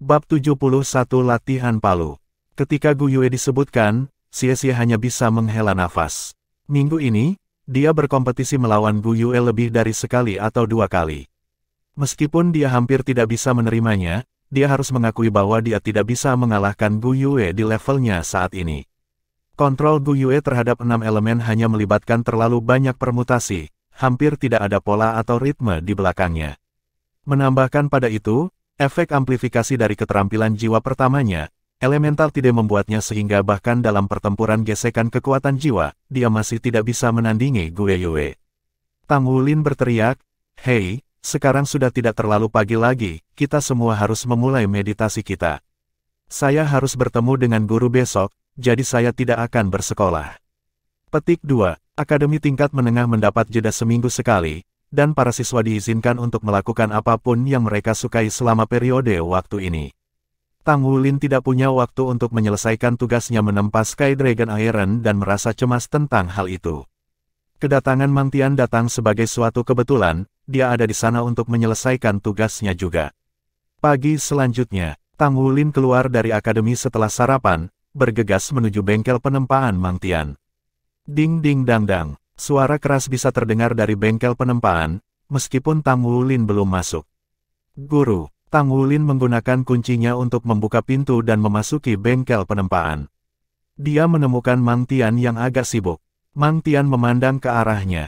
Bab 71 Latihan Palu. Ketika Gu Yue disebutkan, Xie hanya bisa menghela nafas. Minggu ini, dia berkompetisi melawan Gu Yue lebih dari sekali atau dua kali. Meskipun dia hampir tidak bisa menerimanya, dia harus mengakui bahwa dia tidak bisa mengalahkan Gu Yue di levelnya saat ini. Kontrol Gu Yue terhadap 6 elemen hanya melibatkan terlalu banyak permutasi, hampir tidak ada pola atau ritme di belakangnya. Menambahkan pada itu, efek amplifikasi dari keterampilan jiwa pertamanya, elemental tidak membuatnya sehingga bahkan dalam pertempuran gesekan kekuatan jiwa, dia masih tidak bisa menandingi Gu Yue. Tang Wulin berteriak, "Hei, sekarang sudah tidak terlalu pagi lagi, kita semua harus memulai meditasi kita. Saya harus bertemu dengan guru besok, jadi saya tidak akan bersekolah." Petik 2. Akademi tingkat menengah mendapat jeda seminggu sekali, dan para siswa diizinkan untuk melakukan apapun yang mereka sukai selama periode waktu ini. Tang Wulin tidak punya waktu untuk menyelesaikan tugasnya menempa Sky Dragon Iron dan merasa cemas tentang hal itu. Kedatangan Mang Tian datang sebagai suatu kebetulan, dia ada di sana untuk menyelesaikan tugasnya juga. Pagi selanjutnya, Tang Wulin keluar dari akademi setelah sarapan, bergegas menuju bengkel penempaan Mang Tian. Ding ding dang dang. Suara keras bisa terdengar dari bengkel penempaan, meskipun Tang Wulin belum masuk. "Guru." Tang Wulin menggunakan kuncinya untuk membuka pintu dan memasuki bengkel penempaan. Dia menemukan Mang Tian yang agak sibuk. Mang Tian memandang ke arahnya.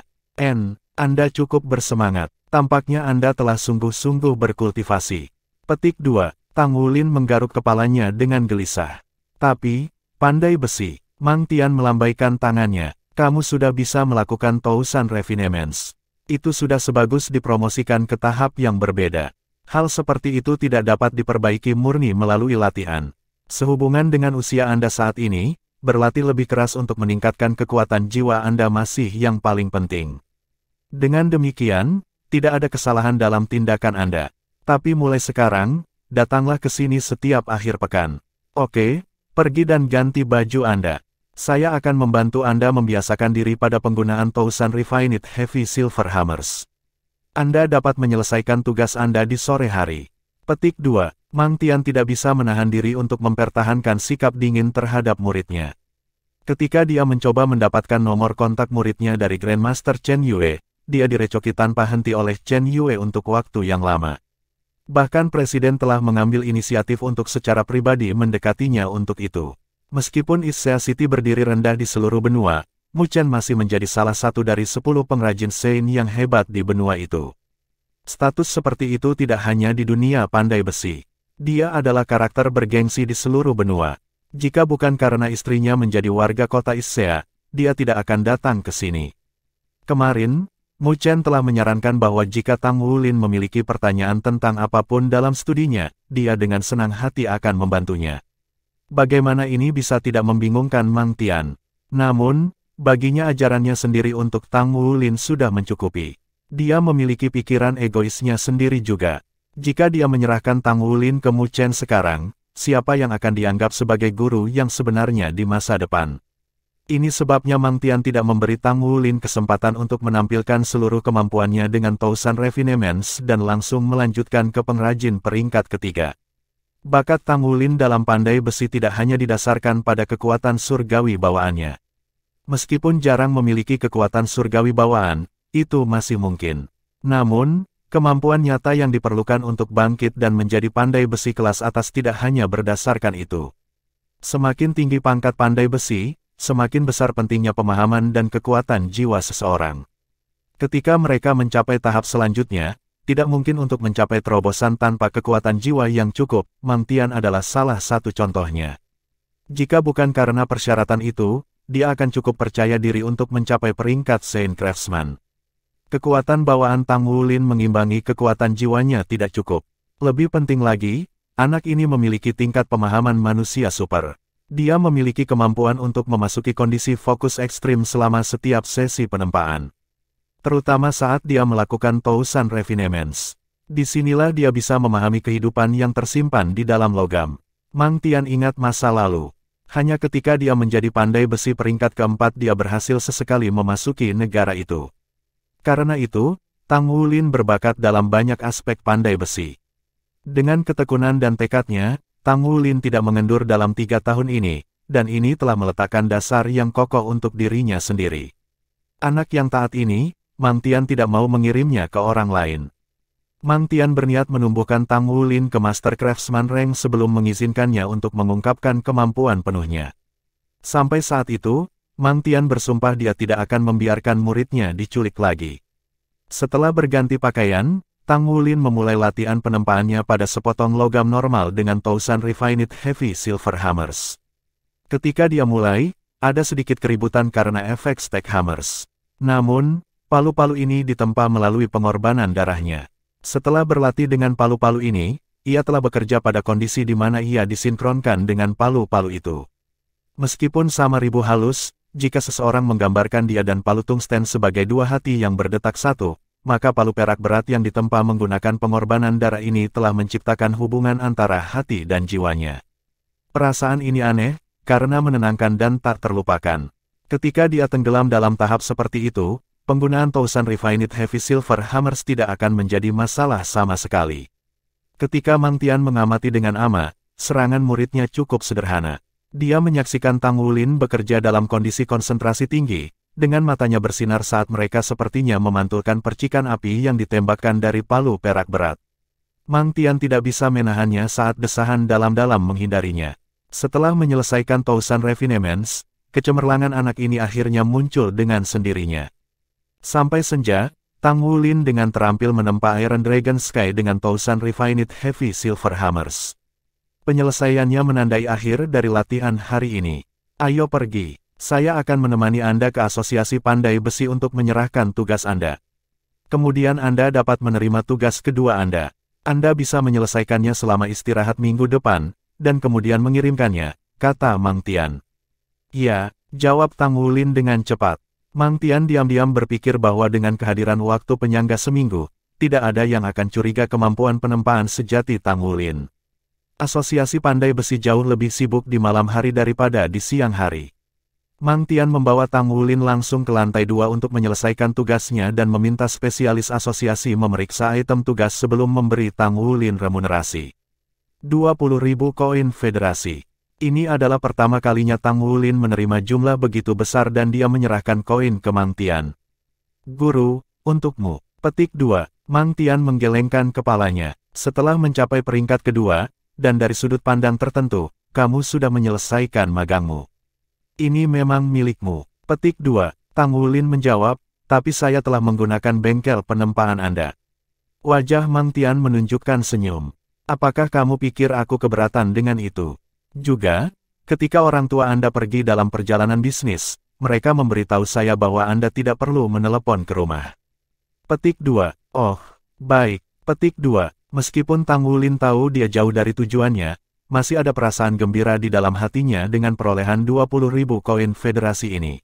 Anda cukup bersemangat. Tampaknya Anda telah sungguh-sungguh berkultivasi." Petik 2. Tang Wulin menggaruk kepalanya dengan gelisah. "Tapi, pandai besi." Mang Tian melambaikan tangannya. "Kamu sudah bisa melakukan Tousan Refinements. Itu sudah sebagus dipromosikan ke tahap yang berbeda. Hal seperti itu tidak dapat diperbaiki murni melalui latihan. Sehubungan dengan usia Anda saat ini, berlatih lebih keras untuk meningkatkan kekuatan jiwa Anda masih yang paling penting. Dengan demikian, tidak ada kesalahan dalam tindakan Anda. Tapi mulai sekarang, datanglah ke sini setiap akhir pekan. Oke, pergi dan ganti baju Anda. Saya akan membantu Anda membiasakan diri pada penggunaan Tousan Refined Heavy Silver Hammers. Anda dapat menyelesaikan tugas Anda di sore hari." Petik 2. Mang Tian tidak bisa menahan diri untuk mempertahankan sikap dingin terhadap muridnya. Ketika dia mencoba mendapatkan nomor kontak muridnya dari Grandmaster Chen Yue, dia direcoki tanpa henti oleh Chen Yue untuk waktu yang lama. Bahkan Presiden telah mengambil inisiatif untuk secara pribadi mendekatinya untuk itu. Meskipun Issea City berdiri rendah di seluruh benua, Mu Chen masih menjadi salah satu dari 10 pengrajin Sein yang hebat di benua itu. Status seperti itu tidak hanya di dunia pandai besi. Dia adalah karakter bergengsi di seluruh benua. Jika bukan karena istrinya menjadi warga kota Issea, dia tidak akan datang ke sini. Kemarin, Mu Chen telah menyarankan bahwa jika Tang Wulin memiliki pertanyaan tentang apapun dalam studinya, dia dengan senang hati akan membantunya. Bagaimana ini bisa tidak membingungkan Mang Tian? Namun, baginya ajarannya sendiri untuk Tang Wulin sudah mencukupi. Dia memiliki pikiran egoisnya sendiri juga. Jika dia menyerahkan Tang Wulin ke Mu Chen sekarang, siapa yang akan dianggap sebagai guru yang sebenarnya di masa depan? Ini sebabnya Mang Tian tidak memberi Tang Wulin kesempatan untuk menampilkan seluruh kemampuannya dengan Tousan Refinements dan langsung melanjutkan ke pengrajin peringkat ketiga. Bakat Tang Wulin dalam pandai besi tidak hanya didasarkan pada kekuatan surgawi bawaannya. Meskipun jarang memiliki kekuatan surgawi bawaan, itu masih mungkin. Namun, kemampuan nyata yang diperlukan untuk bangkit dan menjadi pandai besi kelas atas tidak hanya berdasarkan itu. Semakin tinggi pangkat pandai besi, semakin besar pentingnya pemahaman dan kekuatan jiwa seseorang. Ketika mereka mencapai tahap selanjutnya, tidak mungkin untuk mencapai terobosan tanpa kekuatan jiwa yang cukup. Mang Tian adalah salah satu contohnya. Jika bukan karena persyaratan itu, dia akan cukup percaya diri untuk mencapai peringkat Saint Craftsman. Kekuatan bawaan Tang Wulin mengimbangi kekuatan jiwanya tidak cukup. Lebih penting lagi, anak ini memiliki tingkat pemahaman manusia super. Dia memiliki kemampuan untuk memasuki kondisi fokus ekstrim selama setiap sesi penempaan. Terutama saat dia melakukan Tousan Refinements. Disinilah dia bisa memahami kehidupan yang tersimpan di dalam logam. Mang Tian ingat masa lalu. Hanya ketika dia menjadi pandai besi peringkat keempat dia berhasil sesekali memasuki negara itu. Karena itu, Tang Wulin berbakat dalam banyak aspek pandai besi. Dengan ketekunan dan tekadnya, Tang Wulin tidak mengendur dalam 3 tahun ini, dan ini telah meletakkan dasar yang kokoh untuk dirinya sendiri. Anak yang taat ini, Mang Tian tidak mau mengirimnya ke orang lain. Mang Tian berniat menumbuhkan Tang Wulin ke Master Craftsman Rank sebelum mengizinkannya untuk mengungkapkan kemampuan penuhnya. Sampai saat itu, Mang Tian bersumpah dia tidak akan membiarkan muridnya diculik lagi. Setelah berganti pakaian, Tang Wulin memulai latihan penempaannya pada sepotong logam normal dengan Thousand Refined Heavy Silver Hammers. Ketika dia mulai, ada sedikit keributan karena efek Stack Hammers. Namun, palu-palu ini ditempa melalui pengorbanan darahnya. Setelah berlatih dengan palu-palu ini, ia telah bekerja pada kondisi di mana ia disinkronkan dengan palu-palu itu. Meskipun sama ribu halus, jika seseorang menggambarkan dia dan palu tungsten sebagai dua hati yang berdetak satu, maka palu perak berat yang ditempa menggunakan pengorbanan darah ini telah menciptakan hubungan antara hati dan jiwanya. Perasaan ini aneh, karena menenangkan dan tak terlupakan. Ketika dia tenggelam dalam tahap seperti itu, penggunaan Thousand Refined Heavy Silver Hammers tidak akan menjadi masalah sama sekali. Ketika Mang Tian mengamati dengan ama, serangan muridnya cukup sederhana. Dia menyaksikan Tang Wulin bekerja dalam kondisi konsentrasi tinggi, dengan matanya bersinar saat mereka sepertinya memantulkan percikan api yang ditembakkan dari palu perak berat. Mang Tian tidak bisa menahannya saat desahan dalam-dalam menghindarinya. Setelah menyelesaikan Thousand Refinements, kecemerlangan anak ini akhirnya muncul dengan sendirinya. Sampai senja, Tang Wulin dengan terampil menempa Iron Dragon Sky dengan Thousand Refined Heavy Silver Hammers. Penyelesaiannya menandai akhir dari latihan hari ini. Ayo pergi, saya akan menemani Anda ke Asosiasi Pandai Besi untuk menyerahkan tugas Anda. Kemudian Anda dapat menerima tugas kedua Anda. Anda bisa menyelesaikannya selama istirahat minggu depan, dan kemudian mengirimkannya, kata Mang Tian. Ya, jawab Tang Wulin dengan cepat. Mang Tian diam-diam berpikir bahwa dengan kehadiran waktu penyangga seminggu, tidak ada yang akan curiga kemampuan penempaan sejati Tang Wulin. Asosiasi Pandai Besi jauh lebih sibuk di malam hari daripada di siang hari. Mang Tian membawa Tang Wulin langsung ke lantai 2 untuk menyelesaikan tugasnya dan meminta spesialis asosiasi memeriksa item tugas sebelum memberi Tang Wulin remunerasi. 20.000 koin federasi. Ini adalah pertama kalinya Tang Wulin menerima jumlah begitu besar dan dia menyerahkan koin ke Mang Tian. Guru, untukmu. Petik 2. Mang Tian menggelengkan kepalanya. Setelah mencapai peringkat kedua, dan dari sudut pandang tertentu, kamu sudah menyelesaikan magangmu. Ini memang milikmu. Petik 2. Tang Wulin menjawab, tapi saya telah menggunakan bengkel penempaan Anda. Wajah Mang Tian menunjukkan senyum. Apakah kamu pikir aku keberatan dengan itu? Juga, ketika orang tua Anda pergi dalam perjalanan bisnis, mereka memberitahu saya bahwa Anda tidak perlu menelepon ke rumah. Petik 2. Oh, baik. Petik 2. Meskipun Tang Wulin tahu dia jauh dari tujuannya, masih ada perasaan gembira di dalam hatinya dengan perolehan 20.000 koin federasi ini.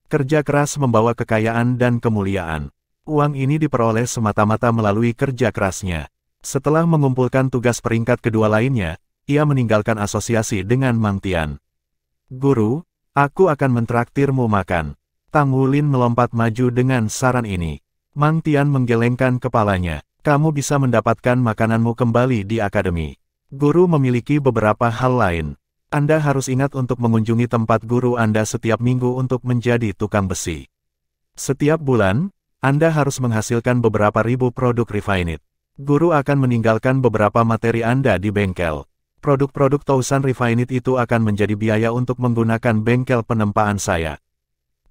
Kerja keras membawa kekayaan dan kemuliaan. Uang ini diperoleh semata-mata melalui kerja kerasnya. Setelah mengumpulkan tugas peringkat kedua lainnya, ia meninggalkan asosiasi dengan Mang Tian. Guru, aku akan mentraktirmu makan. Tang Wulin melompat maju dengan saran ini. Mang Tian menggelengkan kepalanya. Kamu bisa mendapatkan makananmu kembali di akademi. Guru memiliki beberapa hal lain. Anda harus ingat untuk mengunjungi tempat guru Anda setiap minggu untuk menjadi tukang besi. Setiap bulan, Anda harus menghasilkan beberapa ribu produk refined. Guru akan meninggalkan beberapa materi Anda di bengkel. Produk-produk Thousand Refined itu akan menjadi biaya untuk menggunakan bengkel penempaan saya.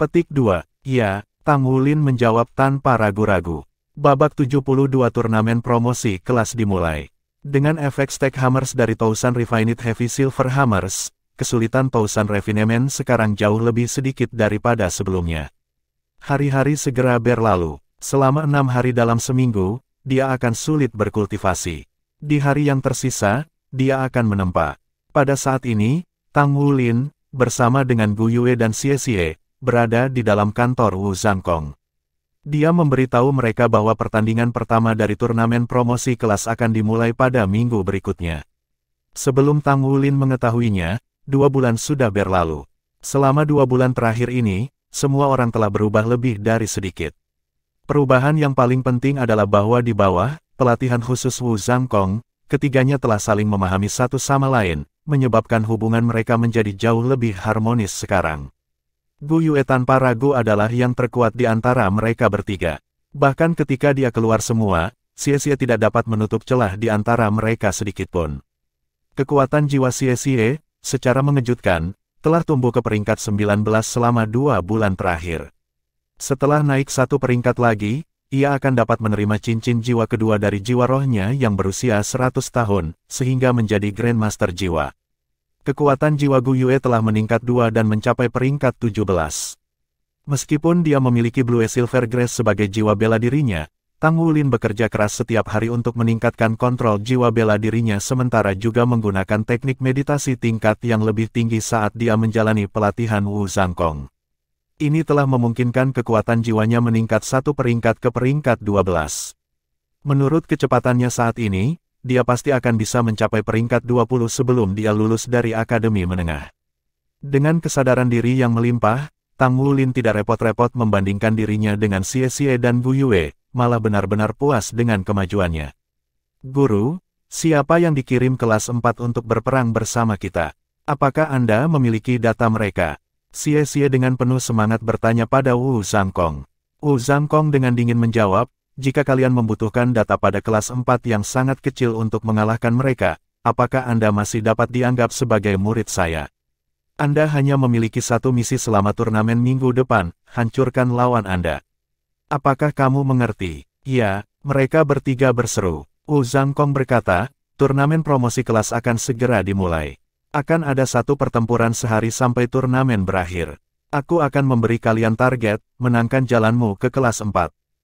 Petik 2. Ya, Tang Wulin menjawab tanpa ragu-ragu. Babak 72 turnamen promosi kelas dimulai. Dengan efek Stack Hammers dari Thousand Refined Heavy Silver Hammers, kesulitan Thousand Refinement sekarang jauh lebih sedikit daripada sebelumnya. Hari-hari segera berlalu. Selama 6 hari dalam seminggu, dia akan sulit berkultivasi. Di hari yang tersisa, dia akan menempa. Pada saat ini, Tang Wulin, bersama dengan Gu Yue dan Xie Xie, berada di dalam kantor Wu Zhangkong. Dia memberitahu mereka bahwa pertandingan pertama dari turnamen promosi kelas akan dimulai pada minggu berikutnya. Sebelum Tang Wulin mengetahuinya, 2 bulan sudah berlalu. Selama 2 bulan terakhir ini, semua orang telah berubah lebih dari sedikit. Perubahan yang paling penting adalah bahwa di bawah pelatihan khusus Wu Zhangkong, ketiganya telah saling memahami satu sama lain, menyebabkan hubungan mereka menjadi jauh lebih harmonis sekarang. Gu Yue tanpa ragu adalah yang terkuat di antara mereka bertiga. Bahkan ketika dia keluar semua, Xie tidak dapat menutup celah di antara mereka sedikitpun. Kekuatan jiwa Xie, secara mengejutkan, telah tumbuh ke peringkat 19 selama 2 bulan terakhir. Setelah naik satu peringkat lagi, ia akan dapat menerima cincin jiwa kedua dari jiwa rohnya yang berusia 100 tahun, sehingga menjadi Grandmaster jiwa. Kekuatan jiwa Gu Yue telah meningkat 2 dan mencapai peringkat 17. Meskipun dia memiliki Blue Silver Grace sebagai jiwa bela dirinya, Tang Wulin bekerja keras setiap hari untuk meningkatkan kontrol jiwa bela dirinya sementara juga menggunakan teknik meditasi tingkat yang lebih tinggi saat dia menjalani pelatihan Wu Zhangkong. Ini telah memungkinkan kekuatan jiwanya meningkat satu peringkat ke peringkat 12. Menurut kecepatannya saat ini, dia pasti akan bisa mencapai peringkat 20 sebelum dia lulus dari Akademi Menengah. Dengan kesadaran diri yang melimpah, Tang Wulin tidak repot-repot membandingkan dirinya dengan Xie dan Gu Yue, malah benar-benar puas dengan kemajuannya. Guru, siapa yang dikirim kelas 4 untuk berperang bersama kita? Apakah Anda memiliki data mereka? Xie dengan penuh semangat bertanya pada Wu Zhangkong. Wu Zhangkong dengan dingin menjawab, jika kalian membutuhkan data pada kelas 4 yang sangat kecil untuk mengalahkan mereka, apakah Anda masih dapat dianggap sebagai murid saya? Anda hanya memiliki satu misi selama turnamen minggu depan, hancurkan lawan Anda. Apakah kamu mengerti? Ya, mereka bertiga berseru. Wu Zhangkong berkata, turnamen promosi kelas akan segera dimulai. Akan ada satu pertempuran sehari sampai turnamen berakhir. Aku akan memberi kalian target, menangkan jalanmu ke kelas 4.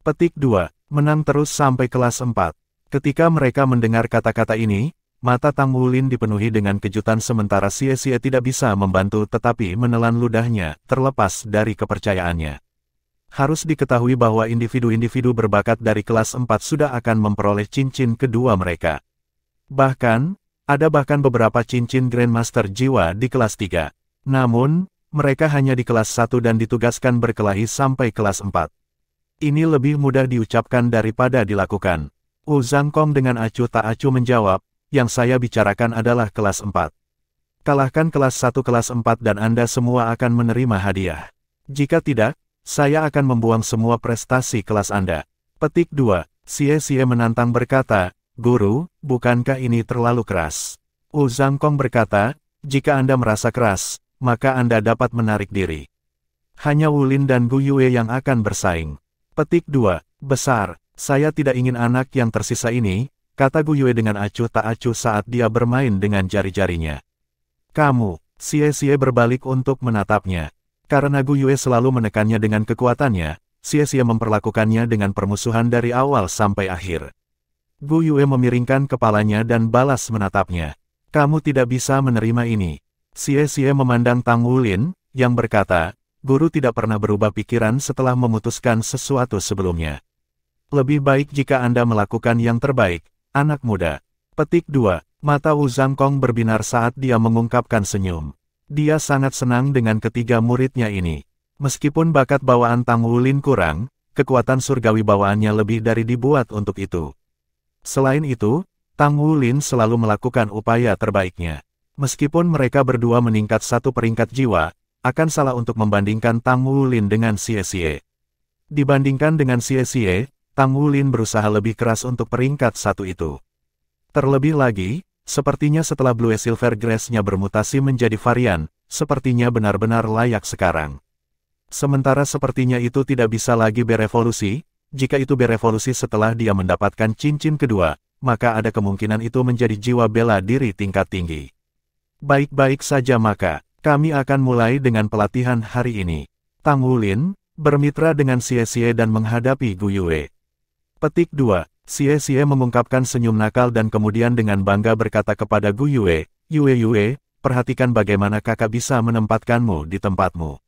Petik 2, menang terus sampai kelas 4. Ketika mereka mendengar kata-kata ini, mata Tang Wulin dipenuhi dengan kejutan sementara Xie tidak bisa membantu tetapi menelan ludahnya, terlepas dari kepercayaannya. Harus diketahui bahwa individu-individu berbakat dari kelas 4 sudah akan memperoleh cincin kedua mereka. Bahkan, ada beberapa cincin Grandmaster jiwa di kelas 3. Namun, mereka hanya di kelas 1 dan ditugaskan berkelahi sampai kelas 4. Ini lebih mudah diucapkan daripada dilakukan. Wu Zhangkong dengan acuh tak acuh menjawab, yang saya bicarakan adalah kelas 4. Kalahkan kelas 1 kelas 4 dan Anda semua akan menerima hadiah. Jika tidak, saya akan membuang semua prestasi kelas Anda. Petik 2, Xie menantang berkata, Guru, bukankah ini terlalu keras? Wu Zhangkong berkata, jika Anda merasa keras, maka Anda dapat menarik diri. Hanya Wulin dan Gu Yue yang akan bersaing. Petik 2, besar, saya tidak ingin anak yang tersisa ini, kata Gu Yue dengan acuh tak acuh saat dia bermain dengan jari-jarinya. Kamu, Xie berbalik untuk menatapnya. Karena Gu Yue selalu menekannya dengan kekuatannya, Xie memperlakukannya dengan permusuhan dari awal sampai akhir. Gu Yue memiringkan kepalanya dan balas menatapnya. Kamu tidak bisa menerima ini. Xie memandang Tang Wulin, yang berkata, Guru tidak pernah berubah pikiran setelah memutuskan sesuatu sebelumnya. Lebih baik jika Anda melakukan yang terbaik, anak muda. Petik 2, mata Wu Zhangkong berbinar saat dia mengungkapkan senyum. Dia sangat senang dengan ketiga muridnya ini. Meskipun bakat bawaan Tang Wulin kurang, kekuatan surgawi bawaannya lebih dari dibuat untuk itu. Selain itu, Tang Wulin selalu melakukan upaya terbaiknya. Meskipun mereka berdua meningkat satu peringkat jiwa, akan salah untuk membandingkan Tang Wulin dengan Xie. Dibandingkan dengan Xie, Tang Wulin berusaha lebih keras untuk peringkat satu itu. Terlebih lagi, sepertinya setelah Blue Silver Grace-nya bermutasi menjadi varian, sepertinya benar-benar layak sekarang. Sementara sepertinya itu tidak bisa lagi berevolusi, jika itu berevolusi setelah dia mendapatkan cincin kedua, maka ada kemungkinan itu menjadi jiwa bela diri tingkat tinggi. Baik-baik saja maka, kami akan mulai dengan pelatihan hari ini. Tang Wulin, bermitra dengan Xie dan menghadapi Gu Yue. Petik 2. Xie mengungkapkan senyum nakal dan kemudian dengan bangga berkata kepada Gu Yue, Yue, perhatikan bagaimana kakak bisa menempatkanmu di tempatmu.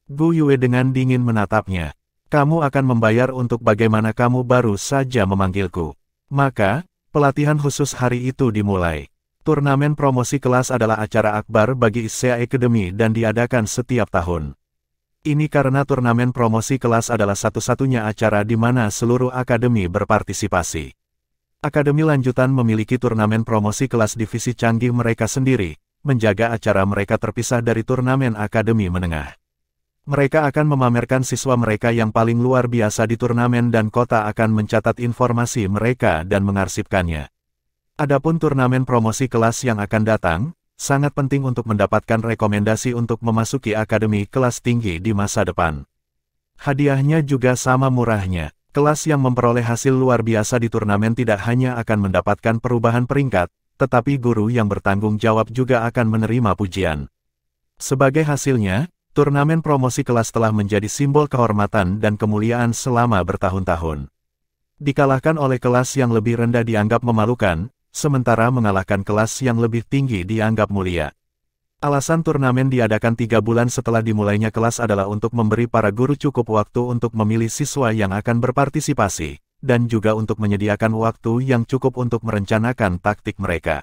Gu Yue dengan dingin menatapnya. Kamu akan membayar untuk bagaimana kamu baru saja memanggilku. Maka, pelatihan khusus hari itu dimulai. Turnamen promosi kelas adalah acara akbar bagi Issea Academy dan diadakan setiap tahun. Ini karena turnamen promosi kelas adalah satu-satunya acara di mana seluruh akademi berpartisipasi. Akademi lanjutan memiliki turnamen promosi kelas divisi canggih mereka sendiri, menjaga acara mereka terpisah dari turnamen akademi menengah. Mereka akan memamerkan siswa mereka yang paling luar biasa di turnamen dan kota akan mencatat informasi mereka dan mengarsipkannya. Adapun turnamen promosi kelas yang akan datang, sangat penting untuk mendapatkan rekomendasi untuk memasuki akademi kelas tinggi di masa depan. Hadiahnya juga sama murahnya. Kelas yang memperoleh hasil luar biasa di turnamen tidak hanya akan mendapatkan perubahan peringkat, tetapi guru yang bertanggung jawab juga akan menerima pujian. Sebagai hasilnya, turnamen promosi kelas telah menjadi simbol kehormatan dan kemuliaan selama bertahun-tahun. Dikalahkan oleh kelas yang lebih rendah dianggap memalukan, sementara mengalahkan kelas yang lebih tinggi dianggap mulia. Alasan turnamen diadakan 3 bulan setelah dimulainya kelas adalah untuk memberi para guru cukup waktu untuk memilih siswa yang akan berpartisipasi, dan juga untuk menyediakan waktu yang cukup untuk merencanakan taktik mereka.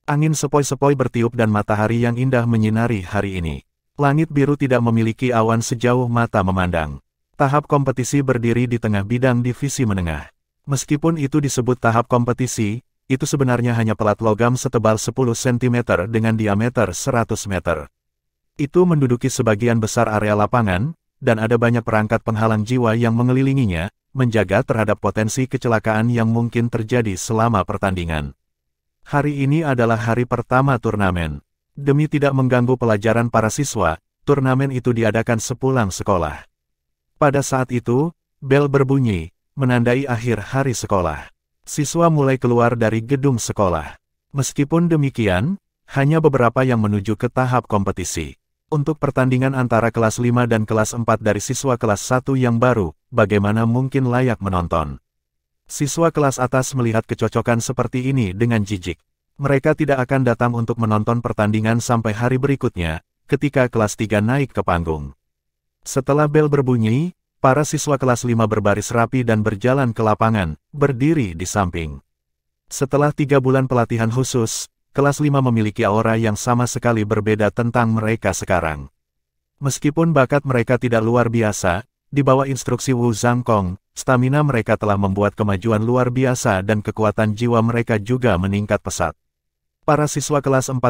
Angin sepoi-sepoi bertiup dan matahari yang indah menyinari hari ini. Langit biru tidak memiliki awan sejauh mata memandang. Tahap kompetisi berdiri di tengah bidang divisi menengah. Meskipun itu disebut tahap kompetisi, itu sebenarnya hanya pelat logam setebal 10 cm dengan diameter 100 meter. Itu menduduki sebagian besar area lapangan, dan ada banyak perangkat penghalang jiwa yang mengelilinginya, menjaga terhadap potensi kecelakaan yang mungkin terjadi selama pertandingan. Hari ini adalah hari pertama turnamen. Demi tidak mengganggu pelajaran para siswa, turnamen itu diadakan sepulang sekolah. Pada saat itu, bel berbunyi, menandai akhir hari sekolah. Siswa mulai keluar dari gedung sekolah. Meskipun demikian, hanya beberapa yang menuju ke tahap kompetisi. Untuk pertandingan antara kelas 5 dan kelas 4 dari siswa kelas 1 yang baru, bagaimana mungkin layak menonton? Siswa kelas atas melihat kecocokan seperti ini dengan jijik. Mereka tidak akan datang untuk menonton pertandingan sampai hari berikutnya, ketika kelas 3 naik ke panggung. Setelah bel berbunyi, para siswa kelas 5 berbaris rapi dan berjalan ke lapangan, berdiri di samping. Setelah 3 bulan pelatihan khusus, kelas 5 memiliki aura yang sama sekali berbeda tentang mereka sekarang. Meskipun bakat mereka tidak luar biasa, di bawah instruksi Wu Zhangkong, stamina mereka telah membuat kemajuan luar biasa dan kekuatan jiwa mereka juga meningkat pesat. Para siswa kelas 4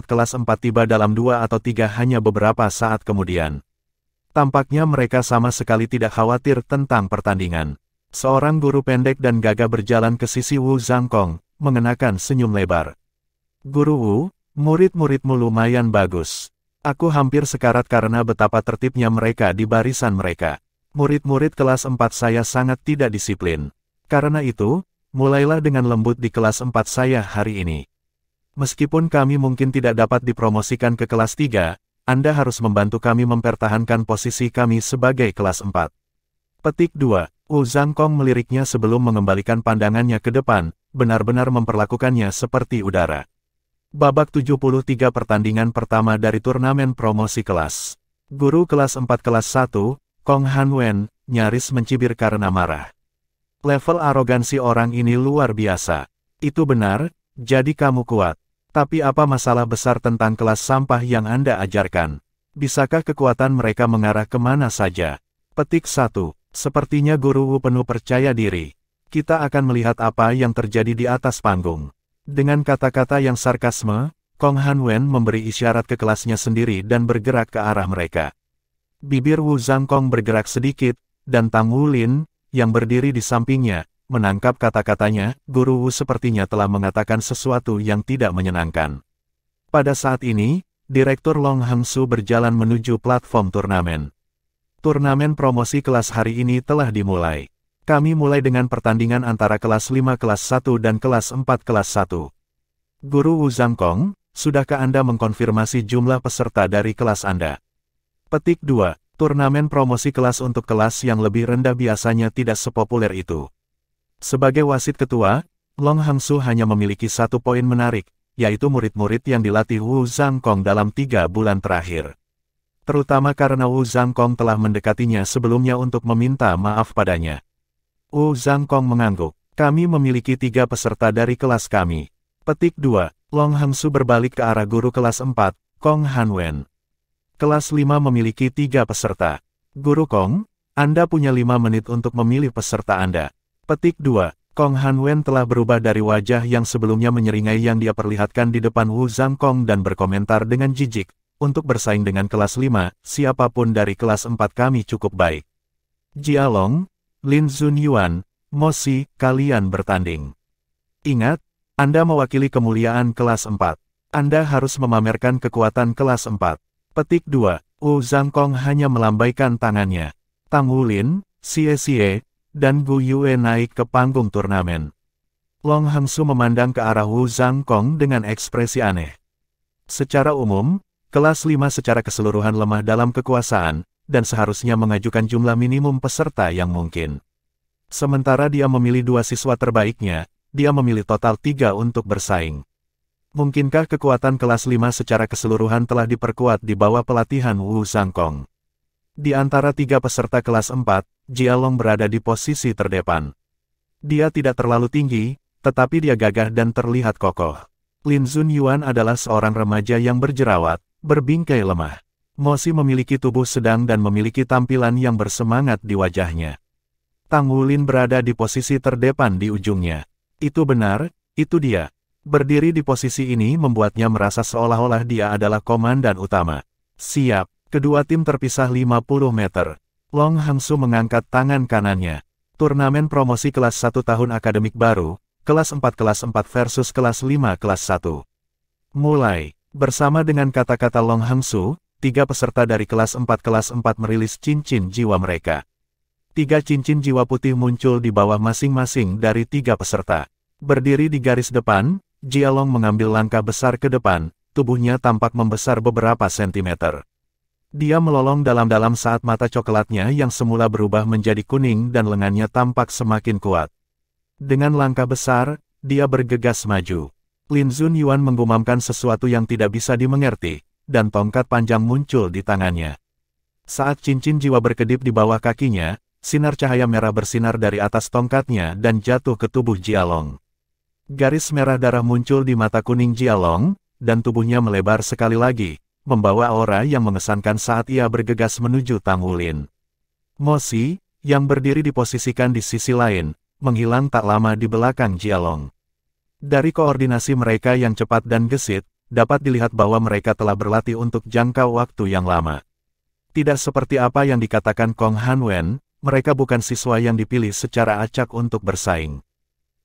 tiba dalam 2 atau 3 hanya beberapa saat kemudian. Tampaknya mereka sama sekali tidak khawatir tentang pertandingan. Seorang guru pendek dan gagah berjalan ke sisi Wu Zhangkong, mengenakan senyum lebar. Guru Wu, murid-muridmu lumayan bagus. Aku hampir sekarat karena betapa tertibnya mereka di barisan mereka. Murid-murid kelas 4 saya sangat tidak disiplin. Karena itu, mulailah dengan lembut di kelas 4 saya hari ini. Meskipun kami mungkin tidak dapat dipromosikan ke kelas 3, Anda harus membantu kami mempertahankan posisi kami sebagai kelas 4. Petik 2. Wu Zhangkong meliriknya sebelum mengembalikan pandangannya ke depan, benar-benar memperlakukannya seperti udara. Babak 73 pertandingan pertama dari turnamen promosi kelas. Guru kelas 4 kelas 1, Kong Hanwen, nyaris mencibir karena marah. Level arogansi orang ini luar biasa. Itu benar, jadi kamu kuat. Tapi apa masalah besar tentang kelas sampah yang Anda ajarkan? Bisakah kekuatan mereka mengarah kemana saja? Petik 1. Sepertinya guru Wu penuh percaya diri. Kita akan melihat apa yang terjadi di atas panggung. Dengan kata-kata yang sarkasme, Kong Hanwen memberi isyarat ke kelasnya sendiri dan bergerak ke arah mereka. Bibir Wu Zhangkong bergerak sedikit, dan Tang Wulin, yang berdiri di sampingnya, menangkap kata-katanya. Guru Wu sepertinya telah mengatakan sesuatu yang tidak menyenangkan. Pada saat ini, Direktur Long Hangsu berjalan menuju platform turnamen. Turnamen promosi kelas hari ini telah dimulai. Kami mulai dengan pertandingan antara kelas 5 kelas 1 dan kelas 4 kelas 1. Guru Wu Zhangkong, sudahkah Anda mengkonfirmasi jumlah peserta dari kelas Anda? Petik 2. Turnamen promosi kelas untuk kelas yang lebih rendah biasanya tidak sepopuler itu. Sebagai wasit ketua, Long Hangsu hanya memiliki 1 poin menarik, yaitu murid-murid yang dilatih Wu Zhangkong dalam 3 bulan terakhir. Terutama karena Wu Zhangkong telah mendekatinya sebelumnya untuk meminta maaf padanya. Wu Zhangkong mengangguk. Kami memiliki 3 peserta dari kelas kami. Petik 2. Long Hangsu berbalik ke arah guru kelas 4, Kong Hanwen. Kelas 5 memiliki 3 peserta. Guru Kong, Anda punya 5 menit untuk memilih peserta Anda. Petik 2. Kong Hanwen telah berubah dari wajah yang sebelumnya menyeringai yang dia perlihatkan di depan Wu Zhangkong dan berkomentar dengan jijik, untuk bersaing dengan kelas 5, siapapun dari kelas 4 kami cukup baik. Jia Long, Lin Zunyuan, Mo Si, kalian bertanding. Ingat, Anda mewakili kemuliaan kelas 4. Anda harus memamerkan kekuatan kelas 4. Petik 2. Wu Zhangkong hanya melambaikan tangannya. Tang Wulin, Xie, dan Gu Yue naik ke panggung turnamen. Long Hangsu memandang ke arah Wu Zhangkong dengan ekspresi aneh. Secara umum, kelas 5 secara keseluruhan lemah dalam kekuasaan, dan seharusnya mengajukan jumlah minimum peserta yang mungkin. Sementara dia memilih 2 siswa terbaiknya, dia memilih total 3 untuk bersaing. Mungkinkah kekuatan kelas 5 secara keseluruhan telah diperkuat di bawah pelatihan Wu Zhangkong? Di antara 3 peserta kelas 4, Jia Long berada di posisi terdepan. Dia tidak terlalu tinggi, tetapi dia gagah dan terlihat kokoh. Lin Zunyuan adalah seorang remaja yang berjerawat, berbingkai lemah. Mo Si memiliki tubuh sedang dan memiliki tampilan yang bersemangat di wajahnya. Tang Wulin berada di posisi terdepan di ujungnya. Itu benar, itu dia. Berdiri di posisi ini membuatnya merasa seolah-olah dia adalah komandan utama. Siap, kedua tim terpisah 50 meter. Long Hangsu mengangkat tangan kanannya. Turnamen promosi kelas 1 tahun akademik baru, kelas 4 versus kelas 5 kelas 1. Mulai, bersama dengan kata-kata Long Hangsu, 3 peserta dari kelas 4 merilis cincin jiwa mereka. 3 cincin jiwa putih muncul di bawah masing-masing dari 3 peserta. Berdiri di garis depan, Jia Long mengambil langkah besar ke depan, tubuhnya tampak membesar beberapa sentimeter. Dia melolong dalam-dalam saat mata coklatnya yang semula berubah menjadi kuning dan lengannya tampak semakin kuat. Dengan langkah besar, dia bergegas maju. Lin Zunyuan menggumamkan sesuatu yang tidak bisa dimengerti, dan tongkat panjang muncul di tangannya. Saat cincin jiwa berkedip di bawah kakinya, sinar cahaya merah bersinar dari atas tongkatnya dan jatuh ke tubuh Jia Long. Garis merah darah muncul di mata kuning Jia Long, dan tubuhnya melebar sekali lagi, membawa aura yang mengesankan saat ia bergegas menuju Tang Wulin. Mo Si, yang berdiri diposisikan di sisi lain, menghilang tak lama di belakang Jia Long. Dari koordinasi mereka yang cepat dan gesit, dapat dilihat bahwa mereka telah berlatih untuk jangka waktu yang lama. Tidak seperti apa yang dikatakan Kong Hanwen, mereka bukan siswa yang dipilih secara acak untuk bersaing.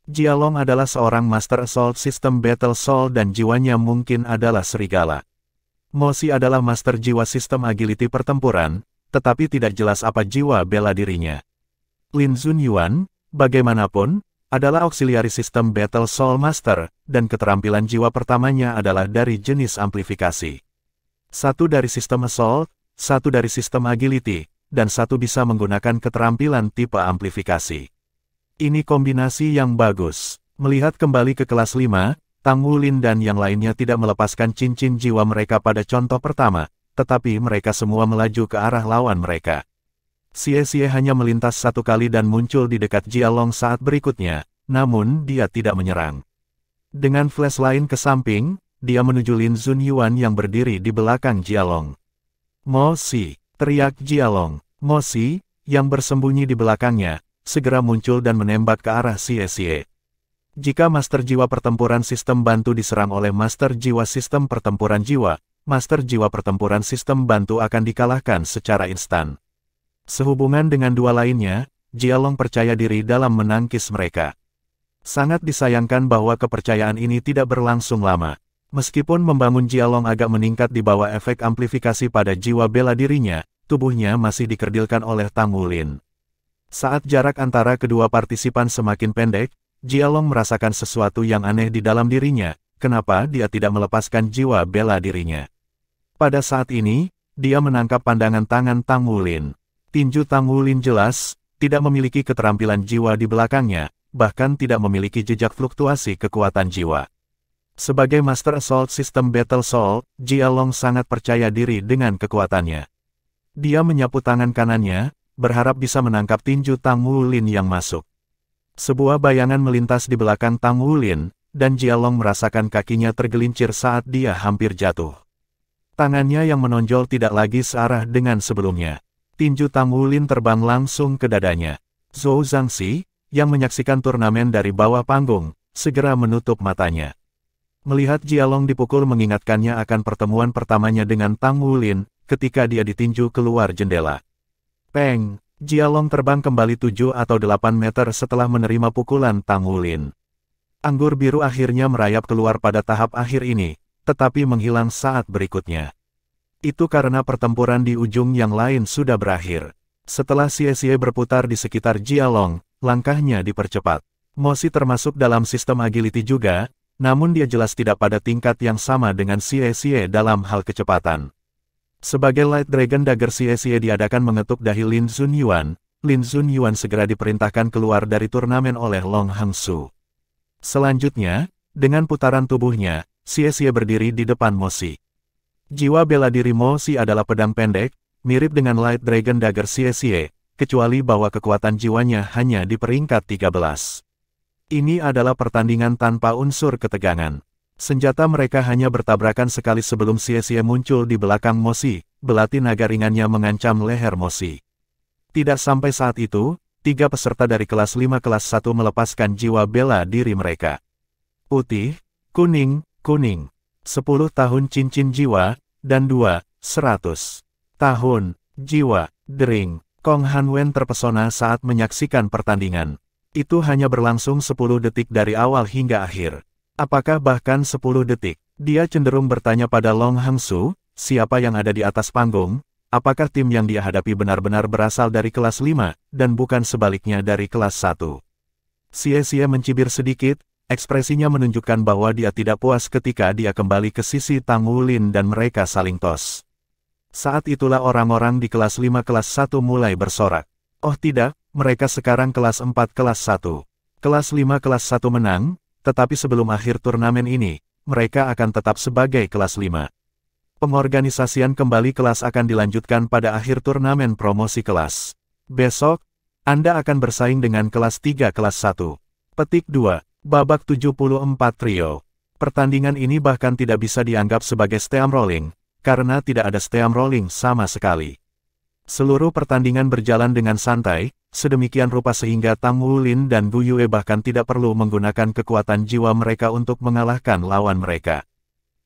Jia Long adalah seorang Master Assault System Battle Soul dan jiwanya mungkin adalah serigala. Mo Si adalah Master Jiwa Sistem Agility Pertempuran, tetapi tidak jelas apa jiwa bela dirinya. Lin Zunyuan, bagaimanapun, adalah Auxiliary System Battle Soul Master, dan keterampilan jiwa pertamanya adalah dari jenis amplifikasi. 1 dari sistem Assault, 1 dari sistem Agility, dan 1 bisa menggunakan keterampilan tipe amplifikasi. Ini kombinasi yang bagus. Melihat kembali ke kelas 5, Tang Wulin dan yang lainnya tidak melepaskan cincin jiwa mereka pada contoh pertama, tetapi mereka semua melaju ke arah lawan mereka. Xie hanya melintas 1 kali dan muncul di dekat Jia Long saat berikutnya, namun dia tidak menyerang. Dengan flash lain ke samping, dia menuju Lin Zunyuan yang berdiri di belakang Jia Long. Mo Si, teriak Jia Long. Mo Si, yang bersembunyi di belakangnya, segera muncul dan menembak ke arah Xie. Jika Master Jiwa Pertempuran Sistem Bantu diserang oleh Master Jiwa Sistem Pertempuran Jiwa, Master Jiwa Pertempuran Sistem Bantu akan dikalahkan secara instan. Sehubungan dengan 2 lainnya, Jia Long percaya diri dalam menangkis mereka. Sangat disayangkan bahwa kepercayaan ini tidak berlangsung lama. Meskipun membangun Jia Long agak meningkat di bawah efek amplifikasi pada jiwa bela dirinya, tubuhnya masih dikerdilkan oleh Tang Wulin. Saat jarak antara kedua partisipan semakin pendek, Jia Long merasakan sesuatu yang aneh di dalam dirinya, kenapa dia tidak melepaskan jiwa bela dirinya. Pada saat ini, dia menangkap pandangan tangan Tang Wulin. Tinju Tang Wulin jelas, tidak memiliki keterampilan jiwa di belakangnya, bahkan tidak memiliki jejak fluktuasi kekuatan jiwa. Sebagai Master Assault System Battle Soul, Jia Long sangat percaya diri dengan kekuatannya. Dia menyapu tangan kanannya, berharap bisa menangkap tinju Tang Wulin yang masuk. Sebuah bayangan melintas di belakang Tang Wulin, dan Jia Long merasakan kakinya tergelincir saat dia hampir jatuh. Tangannya yang menonjol tidak lagi searah dengan sebelumnya. Tinju Tang Wulin terbang langsung ke dadanya. Zhou Zhangxi, yang menyaksikan turnamen dari bawah panggung, segera menutup matanya. Melihat Jialong dipukul mengingatkannya akan pertemuan pertamanya dengan Tang Wulin, ketika dia ditinju keluar jendela. Peng! Jialong terbang kembali 7 atau 8 meter setelah menerima pukulan Tang Wulin. Anggur biru akhirnya merayap keluar pada tahap akhir ini, tetapi menghilang saat berikutnya. Itu karena pertempuran di ujung yang lain sudah berakhir. Setelah Xie berputar di sekitar Jialong, langkahnya dipercepat. Mosi termasuk dalam sistem agility juga, namun dia jelas tidak pada tingkat yang sama dengan Xie dalam hal kecepatan. Sebagai Light Dragon Dagger Xie diadakan mengetuk dahi Lin Xunyuan. Lin Xunyuan segera diperintahkan keluar dari turnamen oleh Long Hangsu. Selanjutnya, dengan putaran tubuhnya, Xie berdiri di depan Mosi. Jiwa bela diri Mosi adalah pedang pendek, mirip dengan Light Dragon Dagger Xie, kecuali bahwa kekuatan jiwanya hanya di peringkat 13. Ini adalah pertandingan tanpa unsur ketegangan. Senjata mereka hanya bertabrakan sekali sebelum Xie muncul di belakang Mosi, belati naga ringannya mengancam leher Mosi. Tidak sampai saat itu, 3 peserta dari kelas 5 kelas 1 melepaskan jiwa bela diri mereka. Putih, kuning, 10 tahun cincin jiwa, dan 100 tahun jiwa. Dering. Kong Hanwen terpesona saat menyaksikan pertandingan. Itu hanya berlangsung 10 detik dari awal hingga akhir. Apakah bahkan 10 detik? Dia cenderung bertanya pada Long Hangsu, siapa yang ada di atas panggung, apakah tim yang dia hadapi benar-benar berasal dari kelas 5, dan bukan sebaliknya dari kelas 1. Xie mencibir sedikit, ekspresinya menunjukkan bahwa dia tidak puas ketika dia kembali ke sisi Tang Wulin dan mereka saling tos. Saat itulah orang-orang di kelas 5 kelas 1 mulai bersorak. Oh tidak, mereka sekarang kelas 4 kelas 1. Kelas 5 kelas 1 menang, tetapi sebelum akhir turnamen ini, mereka akan tetap sebagai kelas 5. Pengorganisasian kembali kelas akan dilanjutkan pada akhir turnamen promosi kelas. Besok, Anda akan bersaing dengan kelas 3 kelas 1. Petik 2. Babak 74 trio. Pertandingan ini bahkan tidak bisa dianggap sebagai steamrolling, karena tidak ada steamrolling sama sekali. Seluruh pertandingan berjalan dengan santai, sedemikian rupa sehingga Tang Wulin dan Gu Yue bahkan tidak perlu menggunakan kekuatan jiwa mereka untuk mengalahkan lawan mereka.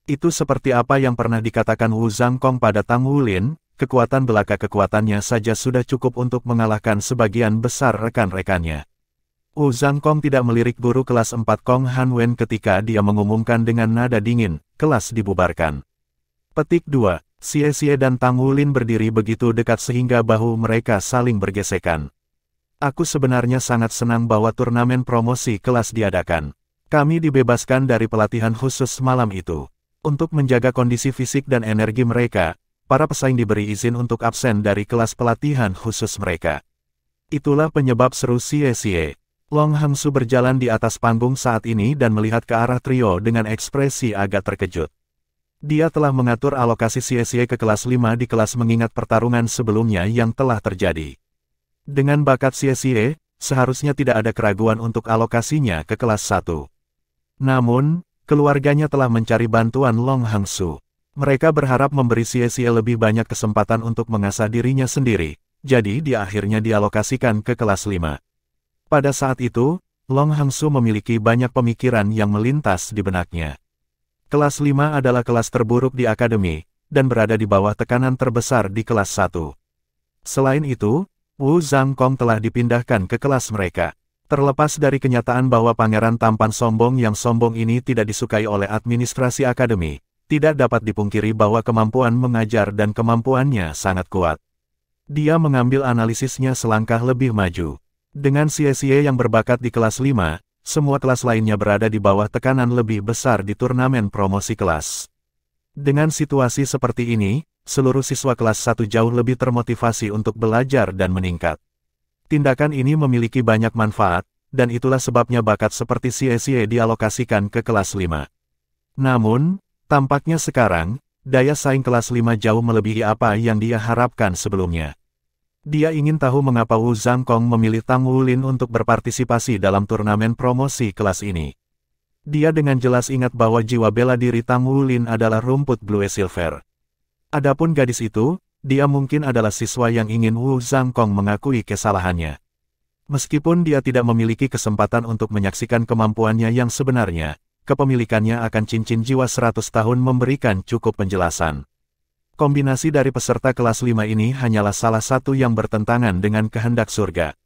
Itu seperti apa yang pernah dikatakan Wu Zhangkong pada Tang Wulin, kekuatan belaka kekuatannya saja sudah cukup untuk mengalahkan sebagian besar rekan-rekannya. Wu Zhangkong tidak melirik guru kelas 4 Kong Hanwen ketika dia mengumumkan dengan nada dingin, kelas dibubarkan. Petik 2. Xie dan Tang Wulin berdiri begitu dekat sehingga bahu mereka saling bergesekan. Aku sebenarnya sangat senang bahwa turnamen promosi kelas diadakan. Kami dibebaskan dari pelatihan khusus malam itu. Untuk menjaga kondisi fisik dan energi mereka, para pesaing diberi izin untuk absen dari kelas pelatihan khusus mereka. Itulah penyebab seru Xie. Long Hangsu berjalan di atas panggung saat ini dan melihat ke arah trio dengan ekspresi agak terkejut. Dia telah mengatur alokasi Xie ke kelas 5 di kelas mengingat pertarungan sebelumnya yang telah terjadi. Dengan bakat Xie, seharusnya tidak ada keraguan untuk alokasinya ke kelas 1. Namun, keluarganya telah mencari bantuan Long Hangsu. Mereka berharap memberi Xie lebih banyak kesempatan untuk mengasah dirinya sendiri, jadi dia akhirnya dialokasikan ke kelas 5. Pada saat itu, Long Hangsu memiliki banyak pemikiran yang melintas di benaknya. Kelas 5 adalah kelas terburuk di akademi, dan berada di bawah tekanan terbesar di kelas 1. Selain itu, Wu Zhangkong telah dipindahkan ke kelas mereka. Terlepas dari kenyataan bahwa pangeran tampan sombong yang sombong ini tidak disukai oleh administrasi akademi, tidak dapat dipungkiri bahwa kemampuan mengajar dan kemampuannya sangat kuat. Dia mengambil analisisnya selangkah lebih maju. Dengan Xie yang berbakat di kelas 5, semua kelas lainnya berada di bawah tekanan lebih besar di turnamen promosi kelas. Dengan situasi seperti ini, seluruh siswa kelas 1 jauh lebih termotivasi untuk belajar dan meningkat. Tindakan ini memiliki banyak manfaat, dan itulah sebabnya bakat seperti Xie dialokasikan ke kelas 5. Namun, tampaknya sekarang, daya saing kelas 5 jauh melebihi apa yang dia harapkan sebelumnya. Dia ingin tahu mengapa Wu Zhangkong memilih Tang Wulin untuk berpartisipasi dalam turnamen promosi kelas ini. Dia dengan jelas ingat bahwa jiwa bela diri Tang Wulin adalah rumput Blue Silver. Adapun gadis itu, dia mungkin adalah siswa yang ingin Wu Zhangkong mengakui kesalahannya. Meskipun dia tidak memiliki kesempatan untuk menyaksikan kemampuannya yang sebenarnya, kepemilikannya akan cincin jiwa 100 tahun memberikan cukup penjelasan. Kombinasi dari peserta kelas 5 ini hanyalah salah satu yang bertentangan dengan kehendak surga.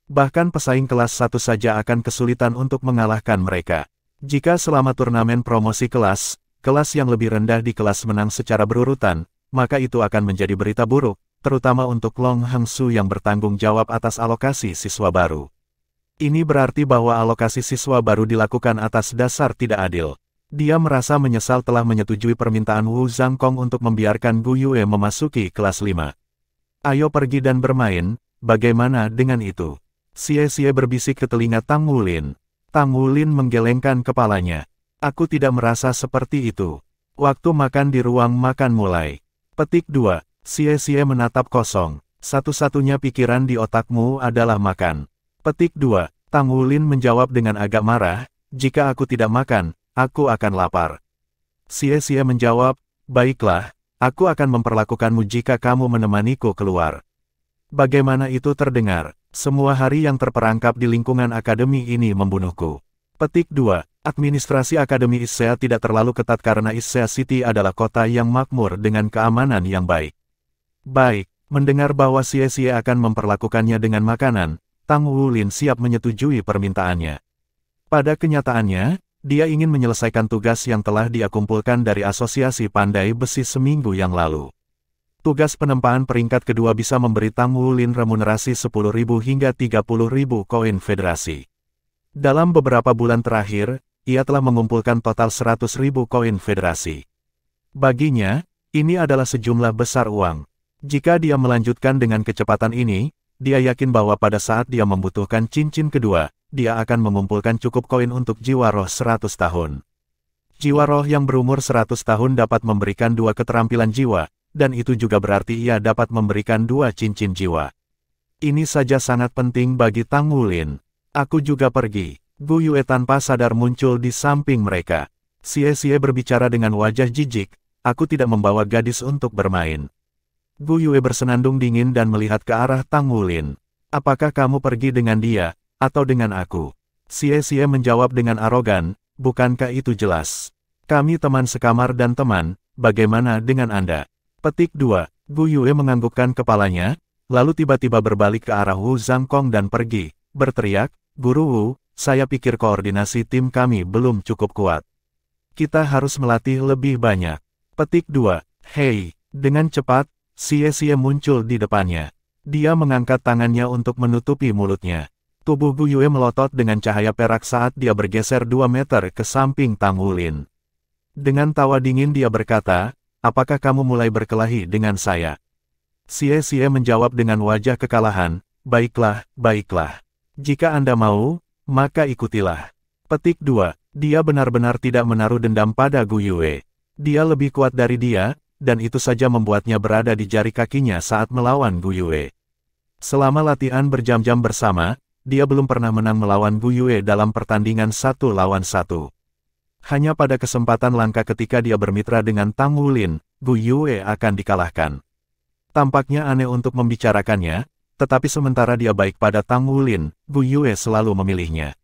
Bahkan pesaing kelas 1 saja akan kesulitan untuk mengalahkan mereka. Jika selama turnamen promosi kelas yang lebih rendah di kelas menang secara berurutan, maka itu akan menjadi berita buruk, terutama untuk Long Hangsu yang bertanggung jawab atas alokasi siswa baru. Ini berarti bahwa alokasi siswa baru dilakukan atas dasar tidak adil. Dia merasa menyesal telah menyetujui permintaan Wu Zhangkong untuk membiarkan Gu Yue memasuki kelas 5. Ayo pergi dan bermain, bagaimana dengan itu? Xie berbisik ke telinga Tang Wulin. Tang Wulin menggelengkan kepalanya. Aku tidak merasa seperti itu. Waktu makan di ruang makan mulai. Petik 2. Xie menatap kosong. Satu-satunya pikiran di otakmu adalah makan. Petik 2. Tang Wulin menjawab dengan agak marah, jika aku tidak makan, aku akan lapar. Xie menjawab, baiklah, aku akan memperlakukanmu jika kamu menemaniku keluar. Bagaimana itu terdengar? Semua hari yang terperangkap di lingkungan akademi ini membunuhku. Petik 2. Administrasi Akademi Issea tidak terlalu ketat karena Issea City adalah kota yang makmur dengan keamanan yang baik. Baik, mendengar bahwa Xie akan memperlakukannya dengan makanan, Tang Wulin siap menyetujui permintaannya. Pada kenyataannya, dia ingin menyelesaikan tugas yang telah dia kumpulkan dari Asosiasi Pandai Besi seminggu yang lalu. Tugas penempaan peringkat kedua bisa memberi Tang Wulin remunerasi 10.000 hingga 30.000 koin federasi. Dalam beberapa bulan terakhir, ia telah mengumpulkan total 100.000 koin federasi. Baginya, ini adalah sejumlah besar uang. Jika dia melanjutkan dengan kecepatan ini, dia yakin bahwa pada saat dia membutuhkan cincin kedua, dia akan mengumpulkan cukup koin untuk jiwa roh 100 tahun. Jiwa roh yang berumur 100 tahun dapat memberikan 2 keterampilan jiwa, dan itu juga berarti ia dapat memberikan 2 cincin jiwa. Ini saja sangat penting bagi Tang Wulin. Aku juga pergi. Gu Yue tanpa sadar muncul di samping mereka. Xie berbicara dengan wajah jijik, aku tidak membawa gadis untuk bermain. Gu Yue bersenandung dingin dan melihat ke arah Tang Wulin. Apakah kamu pergi dengan dia, atau dengan aku? Xie menjawab dengan arogan, bukankah itu jelas? Kami teman sekamar dan teman, bagaimana dengan Anda? Petik 2. Gu Yue menganggukkan kepalanya, lalu tiba-tiba berbalik ke arah Wu Zhangkong dan pergi, berteriak, Guru Wu, saya pikir koordinasi tim kami belum cukup kuat. Kita harus melatih lebih banyak. Petik 2. Hei, dengan cepat, Xie muncul di depannya. Dia mengangkat tangannya untuk menutupi mulutnya. Tubuh Gu Yue melotot dengan cahaya perak saat dia bergeser 2 meter ke samping Tang Wulin. Dengan tawa dingin dia berkata, apakah kamu mulai berkelahi dengan saya? Xie menjawab dengan wajah kekalahan, baiklah, baiklah. Jika Anda mau, maka ikutilah. Petik 2. Dia benar-benar tidak menaruh dendam pada Gu Yue. Dia lebih kuat dari dia, dan itu saja membuatnya berada di jari kakinya saat melawan Gu Yue. Selama latihan berjam-jam bersama, dia belum pernah menang melawan Gu Yue dalam pertandingan 1 lawan 1. Hanya pada kesempatan langka ketika dia bermitra dengan Tang Wulin, Gu Yue akan dikalahkan. Tampaknya aneh untuk membicarakannya, tetapi sementara dia baik pada Tang Wulin, Gu Yue selalu memilihnya.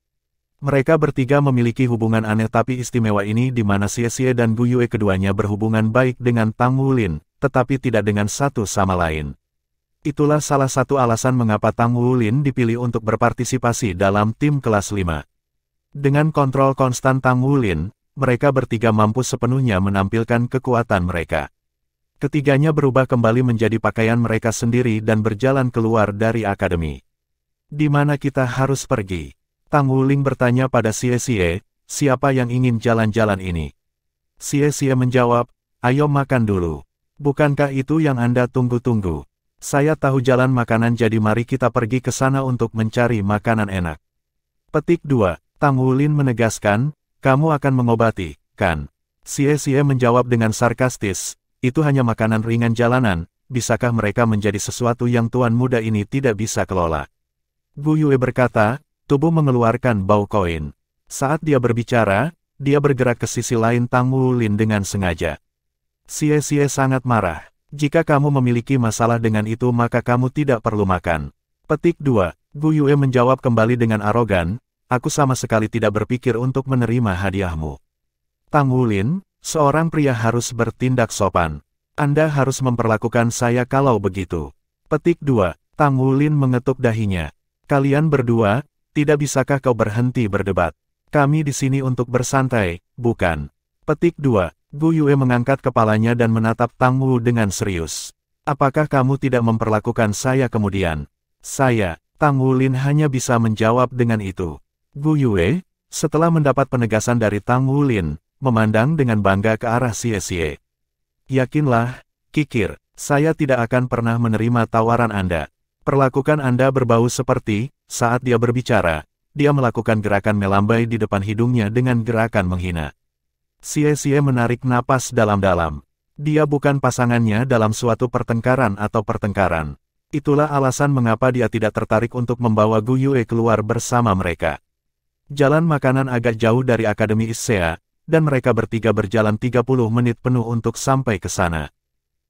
Mereka bertiga memiliki hubungan aneh tapi istimewa ini di mana Xie dan Gu Yue keduanya berhubungan baik dengan Tang Wulin, tetapi tidak dengan satu sama lain. Itulah salah satu alasan mengapa Tang Wulin dipilih untuk berpartisipasi dalam tim kelas 5. Dengan kontrol konstan Tang Wulin, mereka bertiga mampu sepenuhnya menampilkan kekuatan mereka. Ketiganya berubah kembali menjadi pakaian mereka sendiri dan berjalan keluar dari akademi. Di mana kita harus pergi? Tang Wulin bertanya pada Xie, siapa yang ingin jalan-jalan ini? Xie menjawab, ayo makan dulu. Bukankah itu yang Anda tunggu-tunggu? Saya tahu jalan makanan jadi mari kita pergi ke sana untuk mencari makanan enak. Petik 2. Tang Wulin menegaskan, kamu akan mengobati, kan? Xie menjawab dengan sarkastis, itu hanya makanan ringan jalanan, bisakah mereka menjadi sesuatu yang tuan muda ini tidak bisa kelola? Gu Yue berkata, tubuh mengeluarkan bau koin. Saat dia berbicara, dia bergerak ke sisi lain Tang Wulin dengan sengaja. Xie sangat marah. Jika kamu memiliki masalah dengan itu maka kamu tidak perlu makan. Petik 2. Gu Yue menjawab kembali dengan arogan, aku sama sekali tidak berpikir untuk menerima hadiahmu. Tang Wulin, seorang pria harus bertindak sopan. Anda harus memperlakukan saya kalau begitu. Petik 2. Tang Wulin mengetuk dahinya. Kalian berdua, tidak bisakah kau berhenti berdebat? Kami di sini untuk bersantai, bukan? Petik 2. Gu Yue mengangkat kepalanya dan menatap Tang Wu dengan serius. Apakah kamu tidak memperlakukan saya kemudian? Saya, Tang Wulin hanya bisa menjawab dengan itu. Gu Yue, setelah mendapat penegasan dari Tang Wulin, memandang dengan bangga ke arah Xie Xie. Yakinlah, kikir, saya tidak akan pernah menerima tawaran Anda. Perlakukan Anda berbau seperti, saat dia berbicara, dia melakukan gerakan melambai di depan hidungnya dengan gerakan menghina. Xie Xie menarik napas dalam-dalam. Dia bukan pasangannya dalam suatu pertengkaran atau pertengkaran. Itulah alasan mengapa dia tidak tertarik untuk membawa Gu Yue keluar bersama mereka. Jalan makanan agak jauh dari Akademi Issea, dan mereka bertiga berjalan 30 menit penuh untuk sampai ke sana.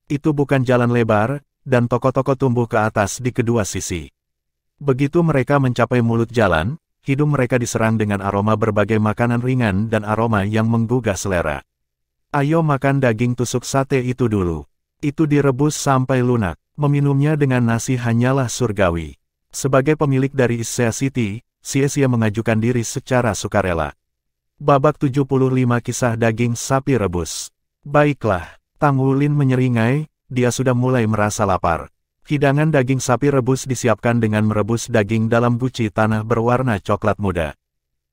Itu bukan jalan lebar, dan toko-toko tumbuh ke atas di kedua sisi. Begitu mereka mencapai mulut jalan, hidung mereka diserang dengan aroma berbagai makanan ringan dan aroma yang menggugah selera. Ayo makan daging tusuk sate itu dulu. Itu direbus sampai lunak. Meminumnya dengan nasi hanyalah surgawi. Sebagai pemilik dari Issea City, Xie Xie mengajukan diri secara sukarela. Babak 75 kisah daging sapi rebus. Baiklah, Tang Wulin menyeringai, dia sudah mulai merasa lapar. Hidangan daging sapi rebus disiapkan dengan merebus daging dalam guci tanah berwarna coklat muda.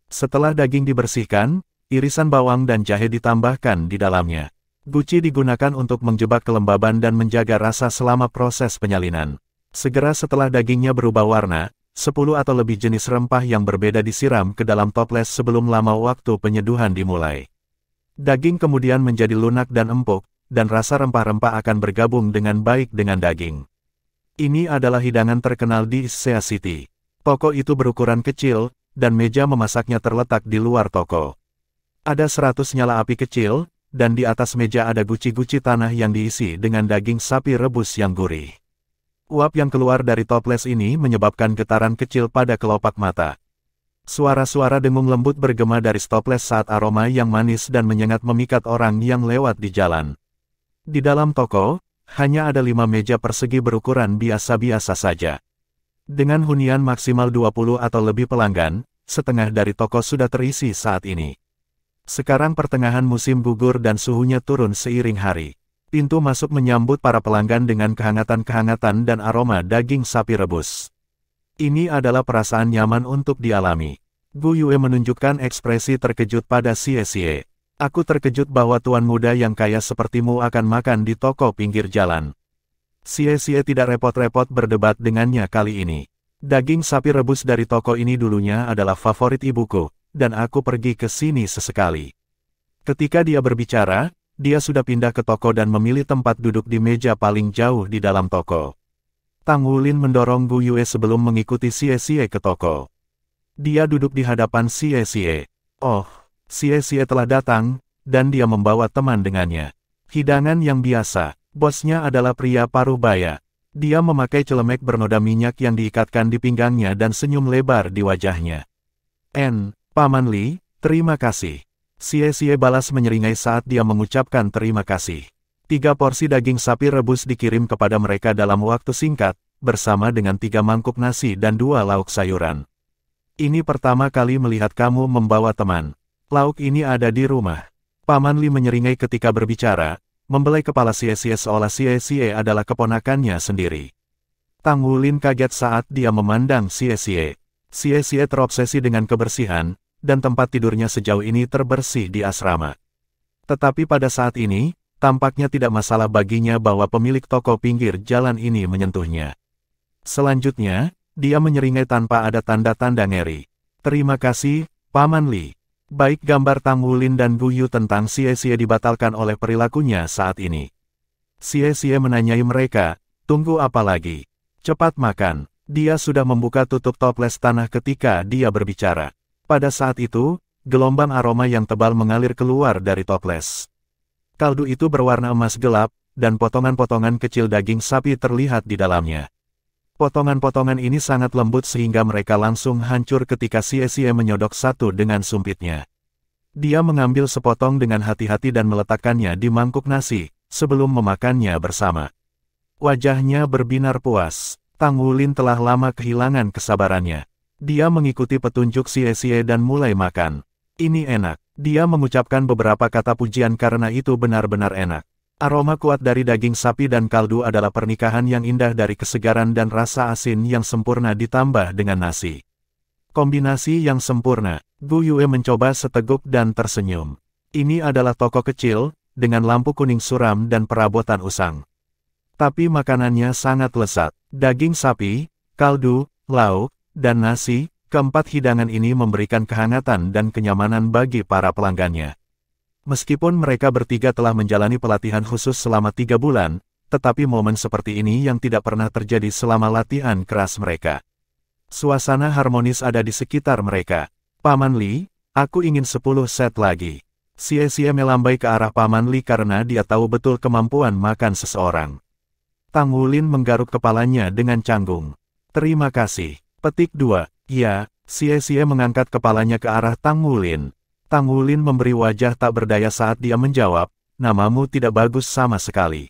Setelah daging dibersihkan, irisan bawang dan jahe ditambahkan di dalamnya. Guci digunakan untuk menjebak kelembaban dan menjaga rasa selama proses penyalinan. Segera setelah dagingnya berubah warna, 10 atau lebih jenis rempah yang berbeda disiram ke dalam toples sebelum lama waktu penyeduhan dimulai. Daging kemudian menjadi lunak dan empuk, dan rasa rempah-rempah akan bergabung dengan baik dengan daging. Ini adalah hidangan terkenal di Issea City. Toko itu berukuran kecil, dan meja memasaknya terletak di luar toko. Ada 100 nyala api kecil, dan di atas meja ada guci-guci tanah yang diisi dengan daging sapi rebus yang gurih. Uap yang keluar dari toples ini menyebabkan getaran kecil pada kelopak mata. Suara-suara dengung lembut bergema dari toples saat aroma yang manis dan menyengat memikat orang yang lewat di jalan. Di dalam toko, hanya ada 5 meja persegi berukuran biasa-biasa saja. Dengan hunian maksimal 20 atau lebih pelanggan, setengah dari toko sudah terisi saat ini. Sekarang pertengahan musim gugur dan suhunya turun seiring hari. Pintu masuk menyambut para pelanggan dengan kehangatan-kehangatan dan aroma daging sapi rebus. Ini adalah perasaan nyaman untuk dialami. Gu Yue menunjukkan ekspresi terkejut pada Xie Xie. Aku terkejut bahwa tuan muda yang kaya sepertimu akan makan di toko pinggir jalan. Xie Xie tidak repot-repot berdebat dengannya kali ini. Daging sapi rebus dari toko ini dulunya adalah favorit ibuku, dan aku pergi ke sini sesekali. Ketika dia berbicara, dia sudah pindah ke toko dan memilih tempat duduk di meja paling jauh di dalam toko. Tang Wulin mendorong Gu Yue sebelum mengikuti Xie Xie ke toko. Dia duduk di hadapan Xie Xie. Oh, Xie Xie telah datang, dan dia membawa teman dengannya. Hidangan yang biasa, bosnya adalah pria paruh baya. Dia memakai celemek bernoda minyak yang diikatkan di pinggangnya dan senyum lebar di wajahnya. Paman Li, terima kasih. Xie Xie balas menyeringai saat dia mengucapkan terima kasih. 3 porsi daging sapi rebus dikirim kepada mereka dalam waktu singkat, bersama dengan 3 mangkuk nasi dan 2 lauk sayuran. Ini pertama kali melihat kamu membawa teman. Lauk ini ada di rumah. Paman Li menyeringai ketika berbicara, membelai kepala Xie Xie seolah Xie Xie adalah keponakannya sendiri. Tang Wulin kaget saat dia memandang Xie Xie. Xie Xie terobsesi dengan kebersihan, dan tempat tidurnya sejauh ini terbersih di asrama. Tetapi pada saat ini, tampaknya tidak masalah baginya bahwa pemilik toko pinggir jalan ini menyentuhnya. Selanjutnya, dia menyeringai tanpa ada tanda-tanda ngeri. Terima kasih, Paman Li. Baik gambar Tang Wulin dan Gu Yu tentang Xie Xie dibatalkan oleh perilakunya saat ini. Xie Xie menanyai mereka, tunggu apa lagi? Cepat makan. Dia sudah membuka tutup toples tanah ketika dia berbicara. Pada saat itu, gelombang aroma yang tebal mengalir keluar dari toples. Kaldu itu berwarna emas gelap, dan potongan-potongan kecil daging sapi terlihat di dalamnya. Potongan-potongan ini sangat lembut sehingga mereka langsung hancur ketika Xie menyodok satu dengan sumpitnya. Dia mengambil sepotong dengan hati-hati dan meletakkannya di mangkuk nasi, sebelum memakannya bersama. Wajahnya berbinar puas. Tang Wulin telah lama kehilangan kesabarannya. Dia mengikuti petunjuk Xie dan mulai makan. Ini enak. Dia mengucapkan beberapa kata pujian karena itu benar-benar enak. Aroma kuat dari daging sapi dan kaldu adalah pernikahan yang indah dari kesegaran dan rasa asin yang sempurna ditambah dengan nasi. Kombinasi yang sempurna. Gu Yue mencoba seteguk dan tersenyum. Ini adalah toko kecil, dengan lampu kuning suram dan perabotan usang. Tapi makanannya sangat lezat. Daging sapi, kaldu, lauk, dan nasi, keempat hidangan ini memberikan kehangatan dan kenyamanan bagi para pelanggannya. Meskipun mereka bertiga telah menjalani pelatihan khusus selama 3 bulan, tetapi momen seperti ini yang tidak pernah terjadi selama latihan keras mereka. Suasana harmonis ada di sekitar mereka. Paman Li, aku ingin 10 set lagi. Xie melambai ke arah Paman Li karena dia tahu betul kemampuan makan seseorang. Tang Wulin menggaruk kepalanya dengan canggung. Terima kasih. Petik 2. Ya, Xie mengangkat kepalanya ke arah Tang Wulin. Tang Wulin memberi wajah tak berdaya saat dia menjawab, namamu tidak bagus sama sekali.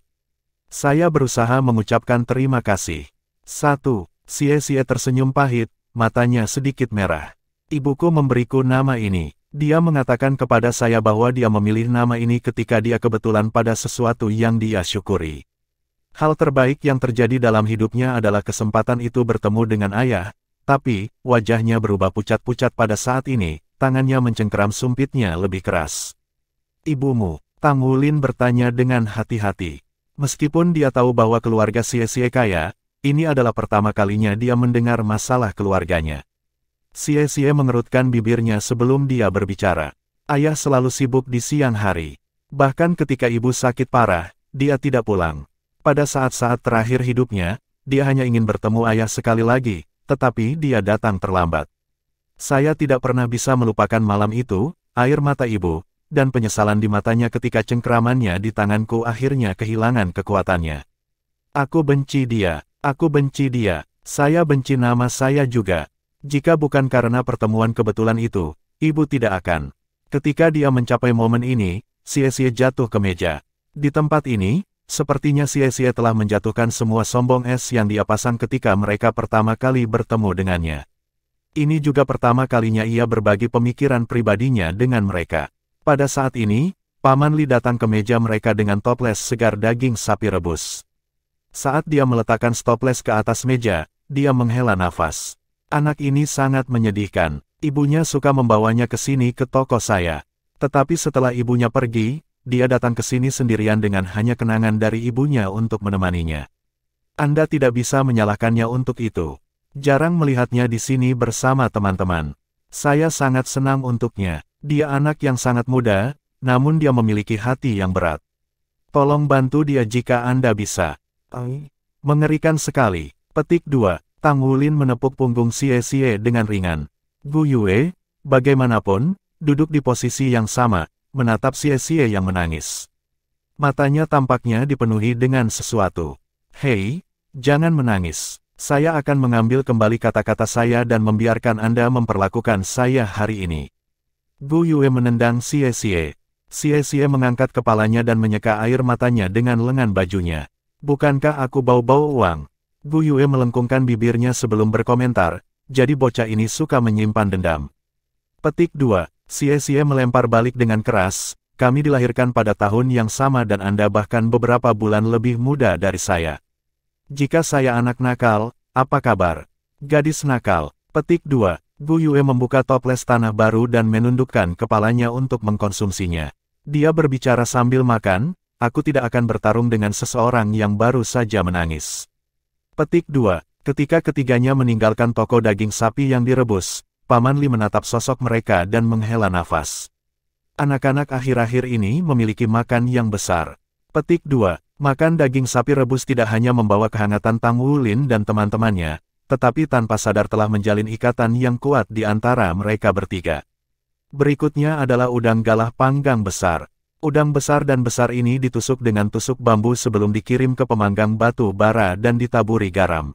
Saya berusaha mengucapkan terima kasih. 1. Xie tersenyum pahit, matanya sedikit merah. Ibuku memberiku nama ini. Dia mengatakan kepada saya bahwa dia memilih nama ini ketika dia kebetulan pada sesuatu yang dia syukuri. Hal terbaik yang terjadi dalam hidupnya adalah kesempatan itu bertemu dengan ayah, tapi, wajahnya berubah pucat-pucat pada saat ini, tangannya mencengkeram sumpitnya lebih keras. Ibumu, Tang Wulin bertanya dengan hati-hati. Meskipun dia tahu bahwa keluarga Xie kaya, ini adalah pertama kalinya dia mendengar masalah keluarganya. Xie mengerutkan bibirnya sebelum dia berbicara. Ayah selalu sibuk di siang hari. Bahkan ketika ibu sakit parah, dia tidak pulang. Pada saat-saat terakhir hidupnya, dia hanya ingin bertemu ayah sekali lagi, tetapi dia datang terlambat. Saya tidak pernah bisa melupakan malam itu, air mata ibu, dan penyesalan di matanya ketika cengkeramannya di tanganku akhirnya kehilangan kekuatannya. Aku benci dia. Aku benci dia. Saya benci nama saya juga. Jika bukan karena pertemuan kebetulan itu, ibu tidak akan. Ketika dia mencapai momen ini, Xie jatuh ke meja. Di tempat ini, sepertinya Xie telah menjatuhkan semua sombong es yang dia pasang ketika mereka pertama kali bertemu dengannya. Ini juga pertama kalinya ia berbagi pemikiran pribadinya dengan mereka. Pada saat ini, Paman Li datang ke meja mereka dengan toples segar daging sapi rebus. Saat dia meletakkan toples ke atas meja, dia menghela nafas. Anak ini sangat menyedihkan. Ibunya suka membawanya ke sini ke toko saya. Tetapi setelah ibunya pergi, dia datang ke sini sendirian dengan hanya kenangan dari ibunya untuk menemaninya. Anda tidak bisa menyalahkannya untuk itu. Jarang melihatnya di sini bersama teman-teman. Saya sangat senang untuknya. Dia anak yang sangat muda, namun dia memiliki hati yang berat. Tolong bantu dia jika Anda bisa. Mengerikan sekali. Petik 2. Tang Wulin menepuk punggung Xie dengan ringan. Gu Yue, bagaimanapun, duduk di posisi yang sama, menatap Xie yang menangis. Matanya tampaknya dipenuhi dengan sesuatu. Hei, jangan menangis. Saya akan mengambil kembali kata-kata saya dan membiarkan Anda memperlakukan saya hari ini. Gu Yue menendang Xie. Xie mengangkat kepalanya dan menyeka air matanya dengan lengan bajunya. Bukankah aku bau-bau uang? Gu Yue melengkungkan bibirnya sebelum berkomentar, jadi bocah ini suka menyimpan dendam. Petik 2. Xie melempar balik dengan keras, kami dilahirkan pada tahun yang sama dan Anda bahkan beberapa bulan lebih muda dari saya. Jika saya anak nakal, apa kabar? Gadis nakal. Petik 2. Gu Yue membuka toples tanah baru dan menundukkan kepalanya untuk mengkonsumsinya. Dia berbicara sambil makan, aku tidak akan bertarung dengan seseorang yang baru saja menangis. Petik 2. Ketika ketiganya meninggalkan toko daging sapi yang direbus, Paman Li menatap sosok mereka dan menghela nafas. Anak-anak akhir-akhir ini memiliki makan yang besar. Petik 2. Makan daging sapi rebus tidak hanya membawa kehangatan Tang Wulin dan teman-temannya, tetapi tanpa sadar telah menjalin ikatan yang kuat di antara mereka bertiga. Berikutnya adalah udang galah panggang besar. Udang besar dan besar ini ditusuk dengan tusuk bambu sebelum dikirim ke pemanggang batu bara dan ditaburi garam.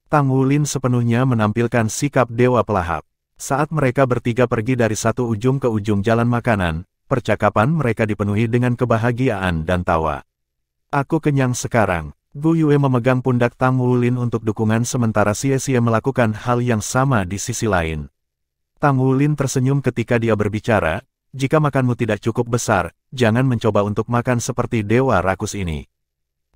Tang Wulin sepenuhnya menampilkan sikap dewa pelahap. Saat mereka bertiga pergi dari satu ujung ke ujung jalan makanan, percakapan mereka dipenuhi dengan kebahagiaan dan tawa. Aku kenyang sekarang. Gu Yue memegang pundak Tang Wulin untuk dukungan sementara Xie melakukan hal yang sama di sisi lain. Tang Wulin tersenyum ketika dia berbicara, jika makanmu tidak cukup besar, jangan mencoba untuk makan seperti dewa rakus ini.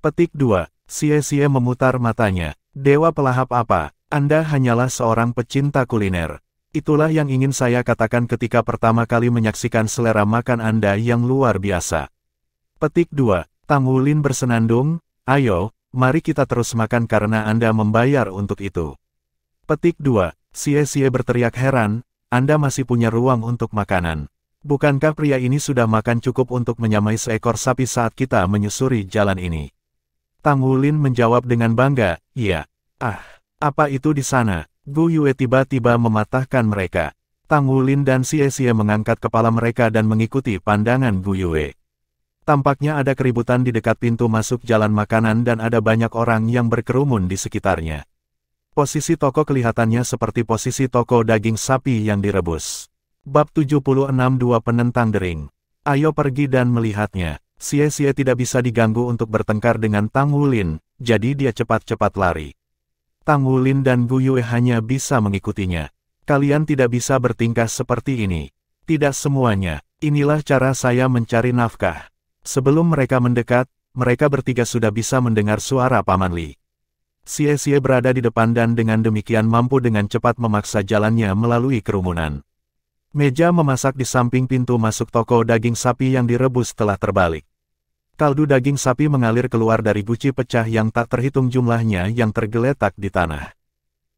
Petik 2. Xie memutar matanya. Dewa pelahap apa? Anda hanyalah seorang pecinta kuliner. Itulah yang ingin saya katakan ketika pertama kali menyaksikan selera makan Anda yang luar biasa. Petik 2. Tang Wulin bersenandung, ayo, mari kita terus makan karena Anda membayar untuk itu. Petik 2. Xie berteriak heran, Anda masih punya ruang untuk makanan. Bukankah pria ini sudah makan cukup untuk menyamai seekor sapi saat kita menyusuri jalan ini? Tang Wulin menjawab dengan bangga, iya. Ah, apa itu di sana? Gu Yue tiba-tiba mematahkan mereka. Tang Wulin dan Xie mengangkat kepala mereka dan mengikuti pandangan Gu Yue. Tampaknya ada keributan di dekat pintu masuk jalan makanan dan ada banyak orang yang berkerumun di sekitarnya. Posisi toko kelihatannya seperti posisi toko daging sapi yang direbus. Bab 76 Dua Penentang Dering. Ayo pergi dan melihatnya. Xie tidak bisa diganggu untuk bertengkar dengan Tang Wulin, jadi dia cepat-cepat lari. Tang Wulin dan Gu Yue hanya bisa mengikutinya. Kalian tidak bisa bertingkah seperti ini. Tidak semuanya. Inilah cara saya mencari nafkah. Sebelum mereka mendekat, mereka bertiga sudah bisa mendengar suara Paman Li. Xie berada di depan dan dengan demikian mampu dengan cepat memaksa jalannya melalui kerumunan. Meja memasak di samping pintu masuk toko daging sapi yang direbus telah terbalik. Kaldu daging sapi mengalir keluar dari guci pecah yang tak terhitung jumlahnya yang tergeletak di tanah.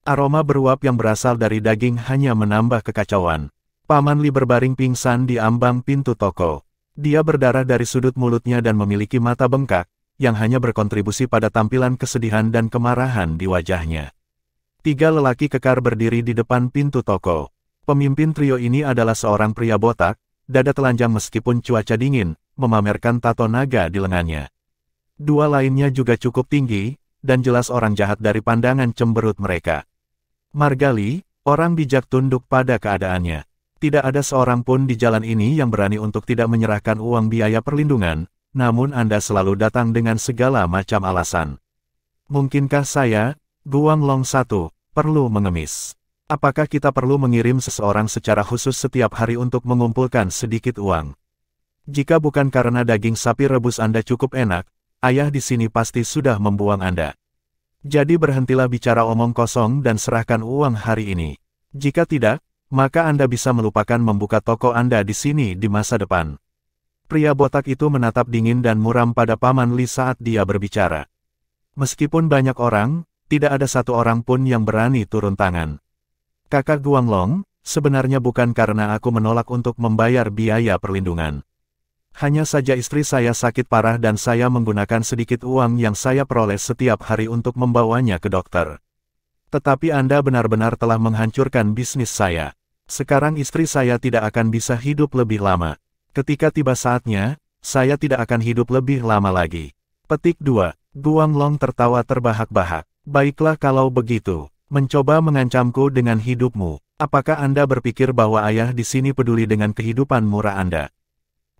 Aroma beruap yang berasal dari daging hanya menambah kekacauan. Paman Li berbaring pingsan di ambang pintu toko. Dia berdarah dari sudut mulutnya dan memiliki mata bengkak, yang hanya berkontribusi pada tampilan kesedihan dan kemarahan di wajahnya. Tiga lelaki kekar berdiri di depan pintu toko. Pemimpin trio ini adalah seorang pria botak, dada telanjang meskipun cuaca dingin, memamerkan tato naga di lengannya. Dua lainnya juga cukup tinggi, dan jelas orang jahat dari pandangan cemberut mereka. Margali, orang bijak tunduk pada keadaannya. Tidak ada seorang pun di jalan ini yang berani untuk tidak menyerahkan uang biaya perlindungan, namun Anda selalu datang dengan segala macam alasan. Mungkinkah saya, Guang Long 1, perlu mengemis? Apakah kita perlu mengirim seseorang secara khusus setiap hari untuk mengumpulkan sedikit uang? Jika bukan karena daging sapi rebus Anda cukup enak, ayah di sini pasti sudah membuang Anda. Jadi berhentilah bicara omong kosong dan serahkan uang hari ini. Jika tidak, maka Anda bisa melupakan membuka toko Anda di sini di masa depan. Pria botak itu menatap dingin dan muram pada Paman Li saat dia berbicara. Meskipun banyak orang, tidak ada satu orang pun yang berani turun tangan. Kakak Guanglong, sebenarnya bukan karena aku menolak untuk membayar biaya perlindungan. Hanya saja istri saya sakit parah dan saya menggunakan sedikit uang yang saya peroleh setiap hari untuk membawanya ke dokter. Tetapi Anda benar-benar telah menghancurkan bisnis saya. Sekarang istri saya tidak akan bisa hidup lebih lama. Ketika tiba saatnya, saya tidak akan hidup lebih lama lagi. Petik 2. Guanglong tertawa terbahak-bahak. Baiklah kalau begitu, mencoba mengancamku dengan hidupmu. Apakah Anda berpikir bahwa ayah di sini peduli dengan kehidupan murah Anda?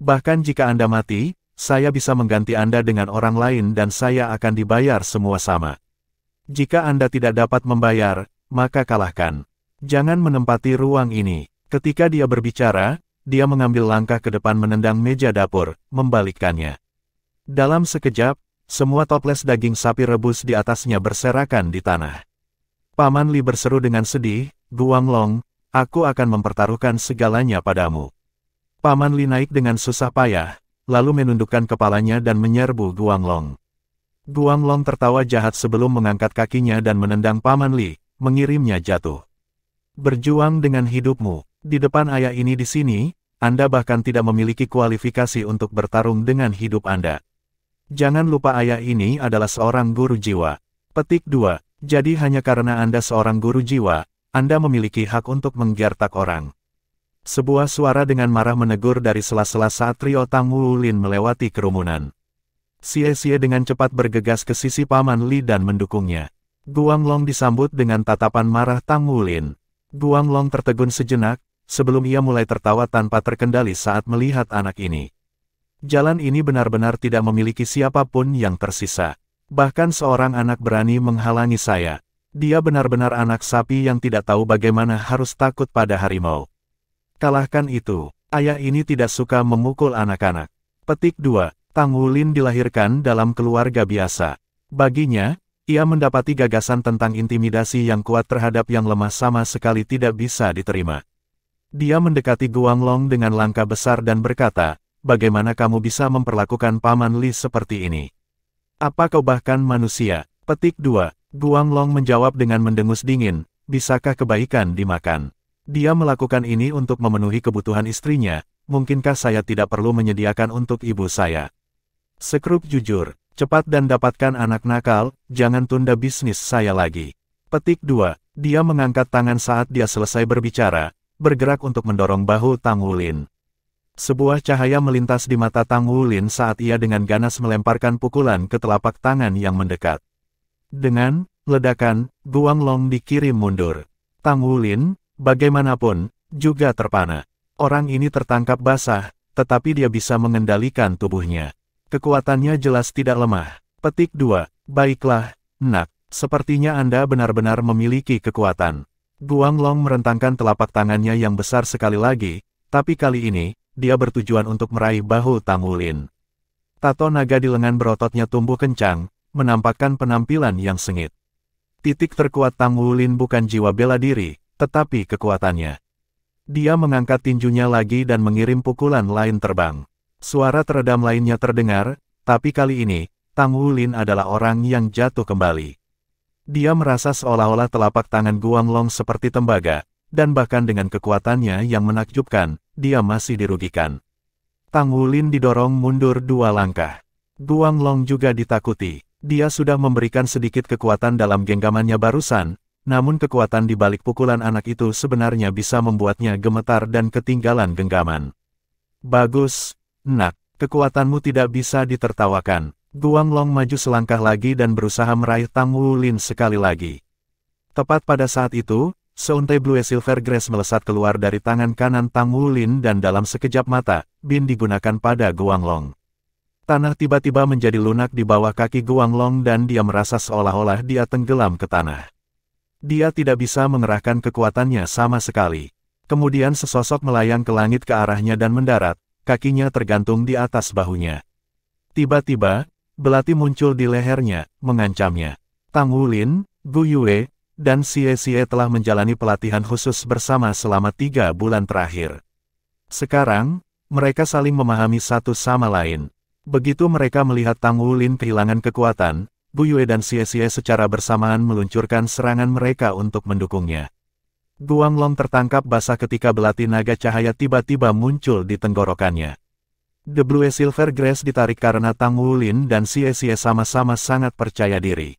Bahkan jika Anda mati, saya bisa mengganti Anda dengan orang lain dan saya akan dibayar semua sama. Jika Anda tidak dapat membayar, maka kalahkan. Jangan menempati ruang ini. Ketika dia berbicara, dia mengambil langkah ke depan menendang meja dapur, membalikkannya. Dalam sekejap, semua toples daging sapi rebus di atasnya berserakan di tanah. Paman Li berseru dengan sedih, Guanglong, aku akan mempertaruhkan segalanya padamu. Paman Li naik dengan susah payah, lalu menundukkan kepalanya dan menyerbu Guanglong. Guanglong tertawa jahat sebelum mengangkat kakinya dan menendang Paman Li, mengirimnya jatuh. Berjuang dengan hidupmu. Di depan ayah ini di sini, Anda bahkan tidak memiliki kualifikasi untuk bertarung dengan hidup Anda. Jangan lupa ayah ini adalah seorang guru jiwa. Petik 2. Jadi hanya karena Anda seorang guru jiwa, Anda memiliki hak untuk menggertak orang. Sebuah suara dengan marah menegur dari sela-sela saat trio Tang Wulin melewati kerumunan. Xie dengan cepat bergegas ke sisi Paman Li dan mendukungnya. Guanglong disambut dengan tatapan marah Tang Wulin. Guanglong tertegun sejenak, sebelum ia mulai tertawa tanpa terkendali saat melihat anak ini. Jalan ini benar-benar tidak memiliki siapapun yang tersisa. Bahkan seorang anak berani menghalangi saya. Dia benar-benar anak sapi yang tidak tahu bagaimana harus takut pada harimau. Kalahkan itu, ayah ini tidak suka memukul anak-anak. Petik 2. Tang Wulin dilahirkan dalam keluarga biasa. Baginya, ia mendapati gagasan tentang intimidasi yang kuat terhadap yang lemah sama sekali tidak bisa diterima. Dia mendekati Guanglong dengan langkah besar dan berkata, "Bagaimana kamu bisa memperlakukan Paman Li seperti ini? Apa kau bahkan manusia?" Petik 2. Guanglong menjawab dengan mendengus dingin, "Bisakah kebaikan dimakan? Dia melakukan ini untuk memenuhi kebutuhan istrinya, mungkinkah saya tidak perlu menyediakan untuk ibu saya? Sekrup jujur, cepat dan dapatkan anak nakal, jangan tunda bisnis saya lagi." Petik 2. Dia mengangkat tangan saat dia selesai berbicara, bergerak untuk mendorong bahu Tang Wulin. Sebuah cahaya melintas di mata Tang Wulin saat ia dengan ganas melemparkan pukulan ke telapak tangan yang mendekat. Dengan ledakan, Guanglong dikirim mundur. Tang Wulin, bagaimanapun, juga terpana. Orang ini tertangkap basah, tetapi dia bisa mengendalikan tubuhnya. Kekuatannya jelas tidak lemah. Petik 2. Baiklah, Nak, sepertinya Anda benar-benar memiliki kekuatan. Guanglong merentangkan telapak tangannya yang besar sekali lagi, tapi kali ini, dia bertujuan untuk meraih bahu Tang Wulin. Tato naga di lengan berototnya tumbuh kencang, menampakkan penampilan yang sengit. Titik terkuat Tang Wulin bukan jiwa bela diri, tetapi kekuatannya. Dia mengangkat tinjunya lagi dan mengirim pukulan lain terbang. Suara teredam lainnya terdengar, tapi kali ini, Tang Wulin adalah orang yang jatuh kembali. Dia merasa seolah-olah telapak tangan Guanglong seperti tembaga, dan bahkan dengan kekuatannya yang menakjubkan, dia masih dirugikan. Tang Wulin didorong mundur 2 langkah. Guanglong juga ditakuti. Dia sudah memberikan sedikit kekuatan dalam genggamannya barusan, namun kekuatan di balik pukulan anak itu sebenarnya bisa membuatnya gemetar dan ketinggalan genggaman. "Bagus, Nak, kekuatanmu tidak bisa ditertawakan." Guanglong maju selangkah lagi dan berusaha meraih Tang Wulin sekali lagi. Tepat pada saat itu, seuntai Blue Silver Grass melesat keluar dari tangan kanan Tang Wulin dan dalam sekejap mata, Bin digunakan pada Guanglong. Tanah tiba-tiba menjadi lunak di bawah kaki Guanglong dan dia merasa seolah-olah dia tenggelam ke tanah. Dia tidak bisa mengerahkan kekuatannya sama sekali. Kemudian sesosok melayang ke langit ke arahnya dan mendarat, kakinya tergantung di atas bahunya. Tiba-tiba, belati muncul di lehernya, mengancamnya. Tang Wulin, Gu Yue, dan Xie Xie telah menjalani pelatihan khusus bersama selama 3 bulan terakhir. Sekarang, mereka saling memahami satu sama lain. Begitu mereka melihat Tang Wulin kehilangan kekuatan, Gu Yue dan Xie Xie secara bersamaan meluncurkan serangan mereka untuk mendukungnya. Guanglong tertangkap basah ketika belati naga cahaya tiba-tiba muncul di tenggorokannya. The Blue Silver Grass ditarik karena Tang Wulin dan Xie Xie sama-sama sangat percaya diri.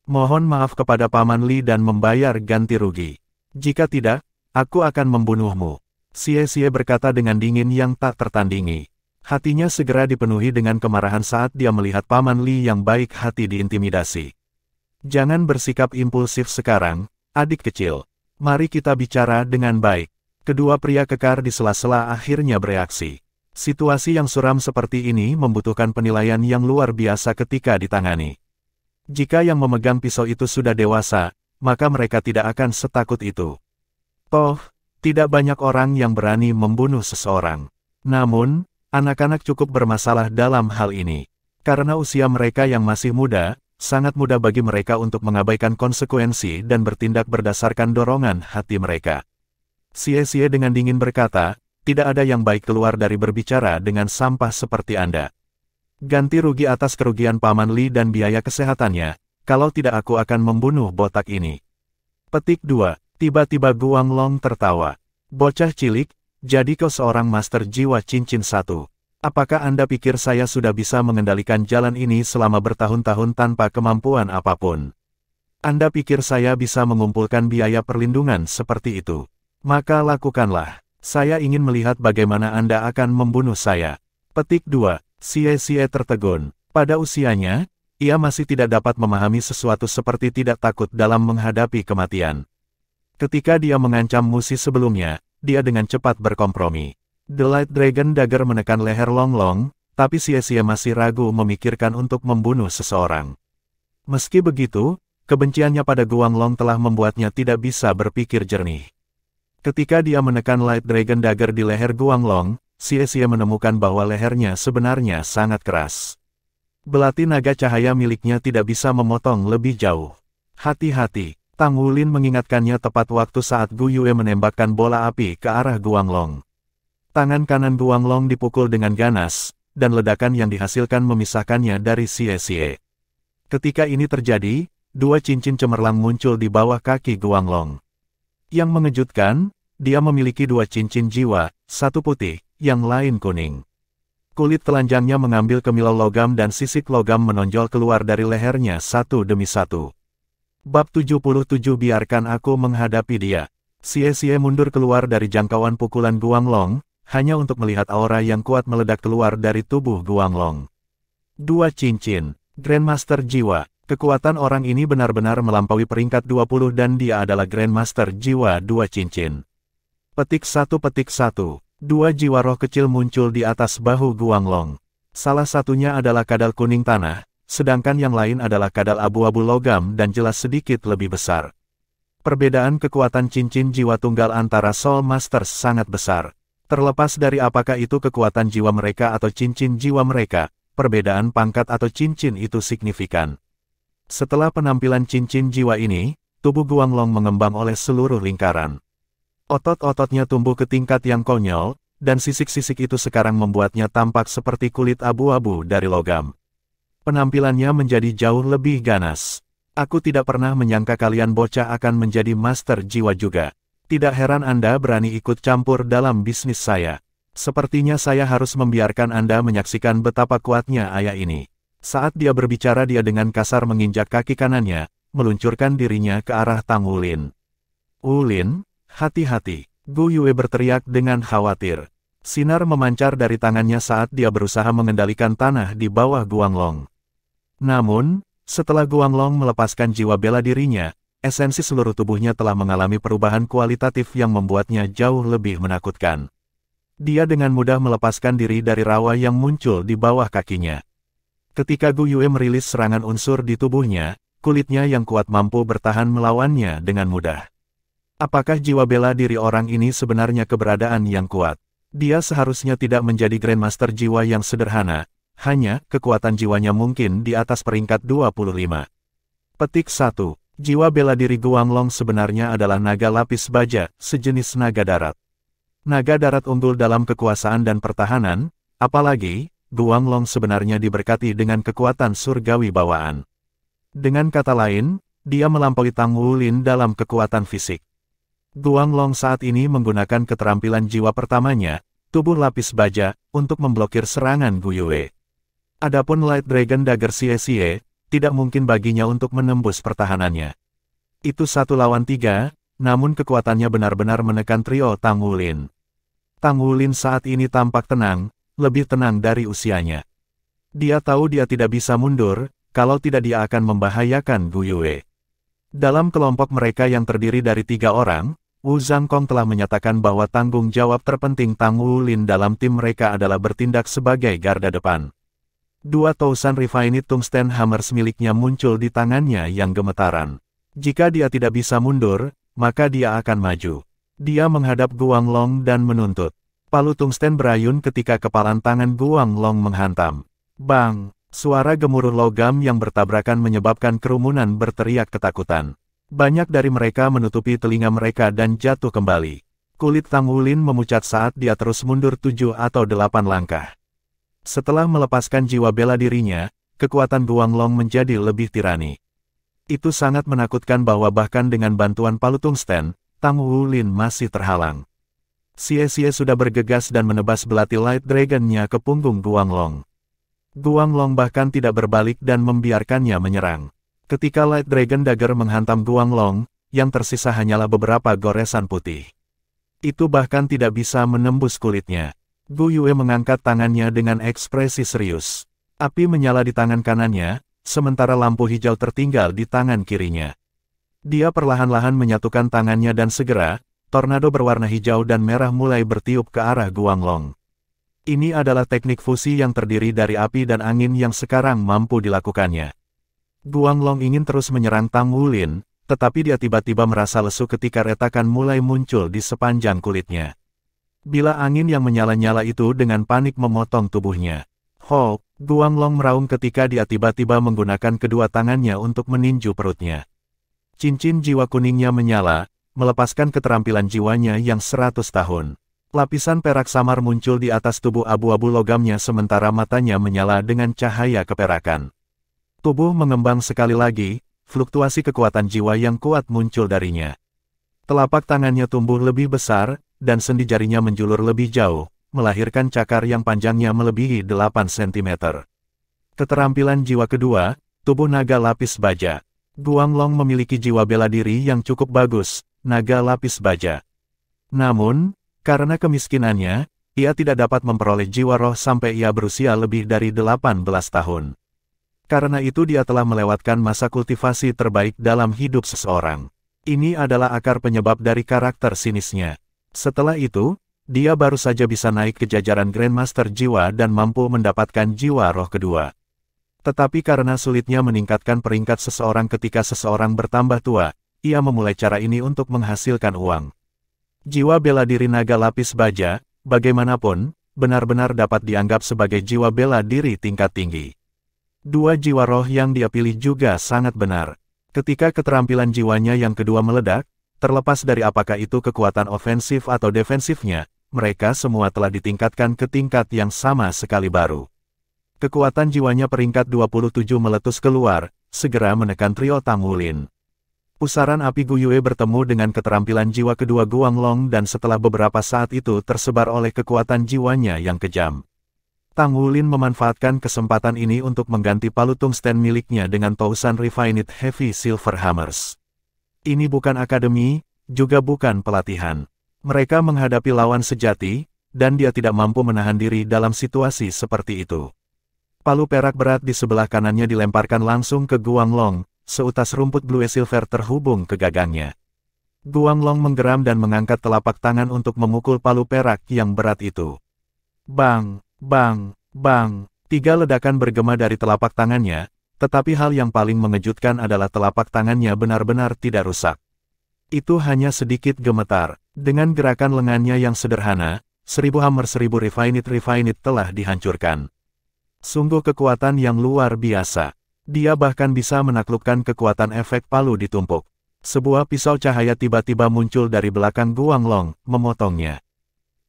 "Mohon maaf kepada Paman Li dan membayar ganti rugi. Jika tidak, aku akan membunuhmu." Xie Xie berkata dengan dingin yang tak tertandingi. Hatinya segera dipenuhi dengan kemarahan saat dia melihat Paman Li yang baik hati diintimidasi. "Jangan bersikap impulsif sekarang, adik kecil. Mari kita bicara dengan baik." Kedua pria kekar di sela-sela akhirnya bereaksi. Situasi yang suram seperti ini membutuhkan penilaian yang luar biasa ketika ditangani. Jika yang memegang pisau itu sudah dewasa, maka mereka tidak akan setakut itu. Toh, tidak banyak orang yang berani membunuh seseorang. Namun, anak-anak cukup bermasalah dalam hal ini. Karena usia mereka yang masih muda, sangat mudah bagi mereka untuk mengabaikan konsekuensi dan bertindak berdasarkan dorongan hati mereka. Xie Xie dengan dingin berkata, "Tidak ada yang baik keluar dari berbicara dengan sampah seperti Anda. Ganti rugi atas kerugian Paman Li dan biaya kesehatannya, kalau tidak aku akan membunuh botak ini." Petik 2. Tiba-tiba Guanglong tertawa. "Bocah cilik, jadi kau seorang master jiwa cincin 1. Apakah Anda pikir saya sudah bisa mengendalikan jalan ini selama bertahun-tahun tanpa kemampuan apapun? Anda pikir saya bisa mengumpulkan biaya perlindungan seperti itu? Maka lakukanlah. Saya ingin melihat bagaimana Anda akan membunuh saya." Petik 2. Xie Xie tertegun. Pada usianya, ia masih tidak dapat memahami sesuatu seperti tidak takut dalam menghadapi kematian. Ketika dia mengancam musuh sebelumnya, dia dengan cepat berkompromi. The Light Dragon Dagger menekan leher Long Long, tapi Xie masih ragu memikirkan untuk membunuh seseorang. Meski begitu, kebenciannya pada Guanglong telah membuatnya tidak bisa berpikir jernih. Ketika dia menekan Light Dragon Dagger di leher Guanglong, Xie menemukan bahwa lehernya sebenarnya sangat keras. Belati naga cahaya miliknya tidak bisa memotong lebih jauh. Hati-hati, Tang Wulin mengingatkannya tepat waktu saat Gu Yue menembakkan bola api ke arah Guanglong. Tangan kanan Guanglong dipukul dengan ganas, dan ledakan yang dihasilkan memisahkannya dari Xie. Ketika ini terjadi, dua cincin cemerlang muncul di bawah kaki Guanglong. Yang mengejutkan, dia memiliki dua cincin jiwa, satu putih, yang lain kuning. Kulit telanjangnya mengambil kemilau logam dan sisik logam menonjol keluar dari lehernya satu demi satu. Bab 77 Biarkan aku menghadapi dia. Xie mundur keluar dari jangkauan pukulan Guanglong, hanya untuk melihat aura yang kuat meledak keluar dari tubuh Guanglong. Dua cincin, Grandmaster Jiwa. Kekuatan orang ini benar-benar melampaui peringkat 20 dan dia adalah Grandmaster Jiwa dua cincin. Petik 1. Dua jiwa roh kecil muncul di atas bahu Guanglong. Salah satunya adalah kadal kuning tanah, sedangkan yang lain adalah kadal abu-abu logam dan jelas sedikit lebih besar. Perbedaan kekuatan cincin jiwa tunggal antara Soul Masters sangat besar. Terlepas dari apakah itu kekuatan jiwa mereka atau cincin jiwa mereka, perbedaan pangkat atau cincin itu signifikan. Setelah penampilan cincin jiwa ini, tubuh Guanglong mengembang oleh seluruh lingkaran. Otot-ototnya tumbuh ke tingkat yang konyol, dan sisik-sisik itu sekarang membuatnya tampak seperti kulit abu-abu dari logam. Penampilannya menjadi jauh lebih ganas. Aku tidak pernah menyangka kalian bocah akan menjadi master jiwa juga. Tidak heran Anda berani ikut campur dalam bisnis saya. Sepertinya saya harus membiarkan Anda menyaksikan betapa kuatnya ayah ini. Saat dia berbicara dia dengan kasar menginjak kaki kanannya, meluncurkan dirinya ke arah Tang Wulin. Wulin, hati-hati, Gu Yue berteriak dengan khawatir. Sinar memancar dari tangannya saat dia berusaha mengendalikan tanah di bawah Guanglong. Namun, setelah Guanglong melepaskan jiwa bela dirinya, esensi seluruh tubuhnya telah mengalami perubahan kualitatif yang membuatnya jauh lebih menakutkan. Dia dengan mudah melepaskan diri dari rawa yang muncul di bawah kakinya. Ketika Gu Yue merilis serangan unsur di tubuhnya, kulitnya yang kuat mampu bertahan melawannya dengan mudah. Apakah jiwa bela diri orang ini sebenarnya keberadaan yang kuat? Dia seharusnya tidak menjadi Grandmaster jiwa yang sederhana, hanya kekuatan jiwanya mungkin di atas peringkat 25. Petik 1. Jiwa bela diri Guanglong sebenarnya adalah naga lapis baja, sejenis naga darat. Naga darat unggul dalam kekuasaan dan pertahanan, apalagi Guanglong sebenarnya diberkati dengan kekuatan surgawi bawaan. Dengan kata lain, dia melampaui Tang Wulin dalam kekuatan fisik. Guanglong saat ini menggunakan keterampilan jiwa pertamanya, tubuh lapis baja, untuk memblokir serangan Gu Yue. Adapun Light Dragon Dagger Xie, tidak mungkin baginya untuk menembus pertahanannya. Itu 1 lawan 3, namun kekuatannya benar-benar menekan trio Tang Wulin. Tang Wulin saat ini tampak tenang, lebih tenang dari usianya. Dia tahu dia tidak bisa mundur, kalau tidak dia akan membahayakan Gu Yue. Dalam kelompok mereka yang terdiri dari 3 orang, Wu Zhangkong telah menyatakan bahwa tanggung jawab terpenting Tang Wulin dalam tim mereka adalah bertindak sebagai garda depan. 2 Tousan Refined Tungsten Hammers miliknya muncul di tangannya yang gemetaran. Jika dia tidak bisa mundur, maka dia akan maju. Dia menghadap Guanglong dan menuntut. Palu tungsten berayun ketika kepalan tangan Guanglong menghantam. Bang! Suara gemuruh logam yang bertabrakan menyebabkan kerumunan berteriak ketakutan. Banyak dari mereka menutupi telinga mereka dan jatuh kembali. Kulit Tang Wulin memucat saat dia terus mundur 7 atau 8 langkah. Setelah melepaskan jiwa bela dirinya, kekuatan Guanglong menjadi lebih tirani. Itu sangat menakutkan bahwa bahkan dengan bantuan palu tungsten, Tang Wulin masih terhalang. Xie sudah bergegas dan menebas belati Light Dragon-nya ke punggung Guanglong. Guanglong bahkan tidak berbalik dan membiarkannya menyerang. Ketika Light Dragon Dagger menghantam Guanglong, yang tersisa hanyalah beberapa goresan putih. Itu bahkan tidak bisa menembus kulitnya. Gu Yue mengangkat tangannya dengan ekspresi serius. Api menyala di tangan kanannya, sementara lampu hijau tertinggal di tangan kirinya. Dia perlahan-lahan menyatukan tangannya dan segera, tornado berwarna hijau dan merah mulai bertiup ke arah Guanglong. Ini adalah teknik fusi yang terdiri dari api dan angin yang sekarang mampu dilakukannya. Guanglong ingin terus menyerang Tang Wulin, tetapi dia tiba-tiba merasa lesu ketika retakan mulai muncul di sepanjang kulitnya. Bila angin yang menyala-nyala itu dengan panik memotong tubuhnya. Ho, Guanglong meraung ketika dia tiba-tiba menggunakan kedua tangannya untuk meninju perutnya. Cincin jiwa kuningnya menyala, melepaskan keterampilan jiwanya yang 100 tahun. Lapisan perak samar muncul di atas tubuh abu-abu logamnya sementara matanya menyala dengan cahaya keperakan. Tubuh mengembang sekali lagi, fluktuasi kekuatan jiwa yang kuat muncul darinya. Telapak tangannya tumbuh lebih besar, dan sendi jarinya menjulur lebih jauh, melahirkan cakar yang panjangnya melebihi 8 cm. Keterampilan jiwa kedua, tubuh naga lapis baja. Guanglong memiliki jiwa bela diri yang cukup bagus, naga lapis baja. Namun, karena kemiskinannya, ia tidak dapat memperoleh jiwa roh sampai ia berusia lebih dari 18 tahun. Karena itu dia telah melewatkan masa kultivasi terbaik dalam hidup seseorang. Ini adalah akar penyebab dari karakter sinisnya. Setelah itu, dia baru saja bisa naik ke jajaran Grandmaster Jiwa dan mampu mendapatkan jiwa roh kedua. Tetapi karena sulitnya meningkatkan peringkat seseorang ketika seseorang bertambah tua, ia memulai cara ini untuk menghasilkan uang. Jiwa bela diri naga lapis baja, bagaimanapun, benar-benar dapat dianggap sebagai jiwa bela diri tingkat tinggi. Dua jiwa roh yang dia pilih juga sangat benar. Ketika keterampilan jiwanya yang kedua meledak, terlepas dari apakah itu kekuatan ofensif atau defensifnya, mereka semua telah ditingkatkan ke tingkat yang sama sekali baru. Kekuatan jiwanya peringkat 27 meletus keluar, segera menekan trio Tang Wulin. Pusaran api Guyue bertemu dengan keterampilan jiwa kedua Guanglong dan setelah beberapa saat itu tersebar oleh kekuatan jiwanya yang kejam. Tang Wulin memanfaatkan kesempatan ini untuk mengganti palu tungsten miliknya dengan Tousan Refined Heavy Silver Hammers. Ini bukan akademi, juga bukan pelatihan. Mereka menghadapi lawan sejati, dan dia tidak mampu menahan diri dalam situasi seperti itu. Palu perak berat di sebelah kanannya dilemparkan langsung ke Guanglong, seutas rumput blue silver terhubung ke gagangnya. Guanglong menggeram dan mengangkat telapak tangan untuk memukul palu perak yang berat itu. Bang, bang, bang, 3 ledakan bergema dari telapak tangannya. Tetapi hal yang paling mengejutkan adalah telapak tangannya benar-benar tidak rusak. Itu hanya sedikit gemetar. Dengan gerakan lengannya yang sederhana, 1000 hammer 1000 refined telah dihancurkan. Sungguh kekuatan yang luar biasa. Dia bahkan bisa menaklukkan kekuatan efek palu ditumpuk. Sebuah pisau cahaya tiba-tiba muncul dari belakang Guanglong, memotongnya.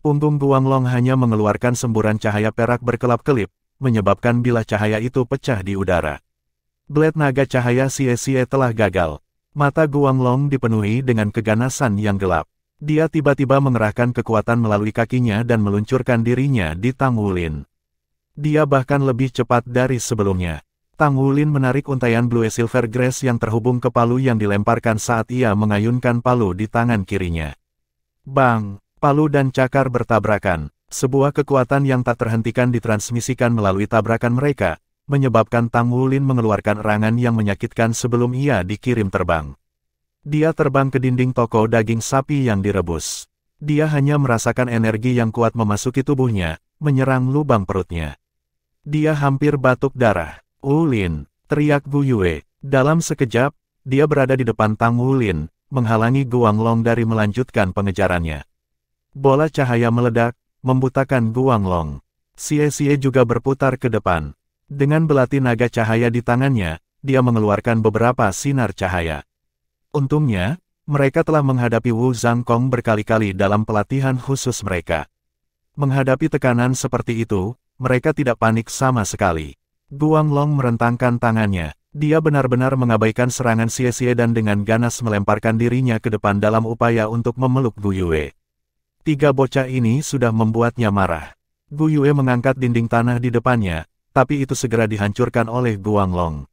Punggung Guanglong hanya mengeluarkan semburan cahaya perak berkelap-kelip, menyebabkan bilah cahaya itu pecah di udara. Blade naga cahaya Xie telah gagal. Mata Guanglong dipenuhi dengan keganasan yang gelap. Dia tiba-tiba mengerahkan kekuatan melalui kakinya dan meluncurkan dirinya di Tang Wulin. Dia bahkan lebih cepat dari sebelumnya. Tang Wulin menarik untaian Blue Silver Grace yang terhubung ke palu yang dilemparkan saat ia mengayunkan palu di tangan kirinya. Bang! Palu dan cakar bertabrakan. Sebuah kekuatan yang tak terhentikan ditransmisikan melalui tabrakan mereka, menyebabkan Tang Wulin mengeluarkan erangan yang menyakitkan sebelum ia dikirim terbang. Dia terbang ke dinding toko daging sapi yang direbus. Dia hanya merasakan energi yang kuat memasuki tubuhnya, menyerang lubang perutnya. Dia hampir batuk darah. Wulin, teriak Guyue. Dalam sekejap, dia berada di depan Tang Wulin, menghalangi Guanglong dari melanjutkan pengejarannya. Bola cahaya meledak, membutakan Guanglong. Xie juga berputar ke depan. Dengan belati naga cahaya di tangannya, dia mengeluarkan beberapa sinar cahaya. Untungnya, mereka telah menghadapi Wu Zhangkong berkali-kali dalam pelatihan khusus mereka. Menghadapi tekanan seperti itu, mereka tidak panik sama sekali. Guanglong merentangkan tangannya. Dia benar-benar mengabaikan serangan Xie dan dengan ganas melemparkan dirinya ke depan dalam upaya untuk memeluk Guyue. 3 bocah ini sudah membuatnya marah. Guyue mengangkat dinding tanah di depannya, tapi itu segera dihancurkan oleh Guanglong.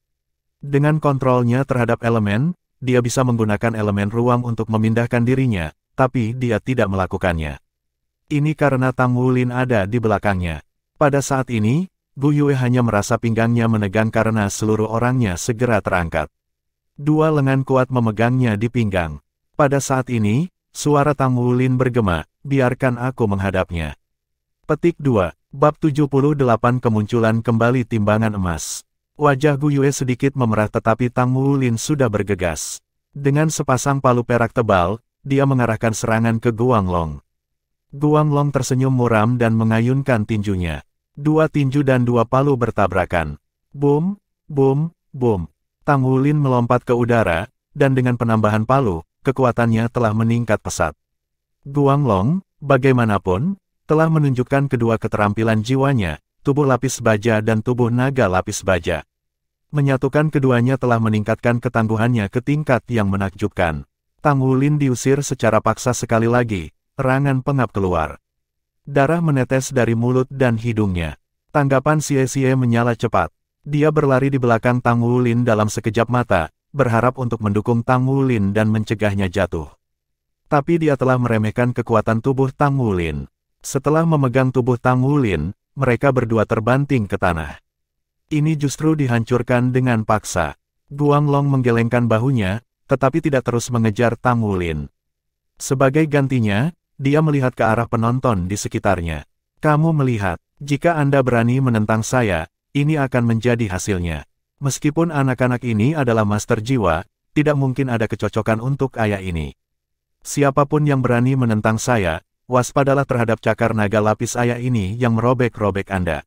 Dengan kontrolnya terhadap elemen, dia bisa menggunakan elemen ruang untuk memindahkan dirinya, tapi dia tidak melakukannya. Ini karena Tang Wulin ada di belakangnya. Pada saat ini, Gu Yue hanya merasa pinggangnya menegang karena seluruh orangnya segera terangkat. Dua lengan kuat memegangnya di pinggang. Pada saat ini, suara Tang Wulin bergema, biarkan aku menghadapnya. Petik 2, Bab 78 Kemunculan kembali timbangan emas. Wajah Gu Yue sedikit memerah tetapi Tang Wulin sudah bergegas. Dengan sepasang palu perak tebal, dia mengarahkan serangan ke Guanglong. Guanglong tersenyum muram dan mengayunkan tinjunya. Dua tinju dan dua palu bertabrakan. Boom, boom, boom. Tang Wulin melompat ke udara, dan dengan penambahan palu, kekuatannya telah meningkat pesat. Guanglong, bagaimanapun, telah menunjukkan kedua keterampilan jiwanya, tubuh lapis baja dan tubuh naga lapis baja. Menyatukan keduanya telah meningkatkan ketangguhannya ke tingkat yang menakjubkan. Tang Wulin diusir secara paksa sekali lagi, erangan pengap keluar. Darah menetes dari mulut dan hidungnya. Tanggapan Xie menyala cepat. Dia berlari di belakang Tang Wulin dalam sekejap mata, berharap untuk mendukung Tang Wulin dan mencegahnya jatuh. Tapi dia telah meremehkan kekuatan tubuh Tang Wulin. Setelah memegang tubuh Tang Wulin, mereka berdua terbanting ke tanah. Ini justru dihancurkan dengan paksa. Guanglong menggelengkan bahunya, tetapi tidak terus mengejar Tang Wulin. Sebagai gantinya, dia melihat ke arah penonton di sekitarnya. Kamu melihat, jika Anda berani menentang saya, ini akan menjadi hasilnya. Meskipun anak-anak ini adalah master jiwa, tidak mungkin ada kecocokan untuk ayah ini. Siapapun yang berani menentang saya, waspadalah terhadap cakar naga lapis ayah ini yang merobek-robek Anda.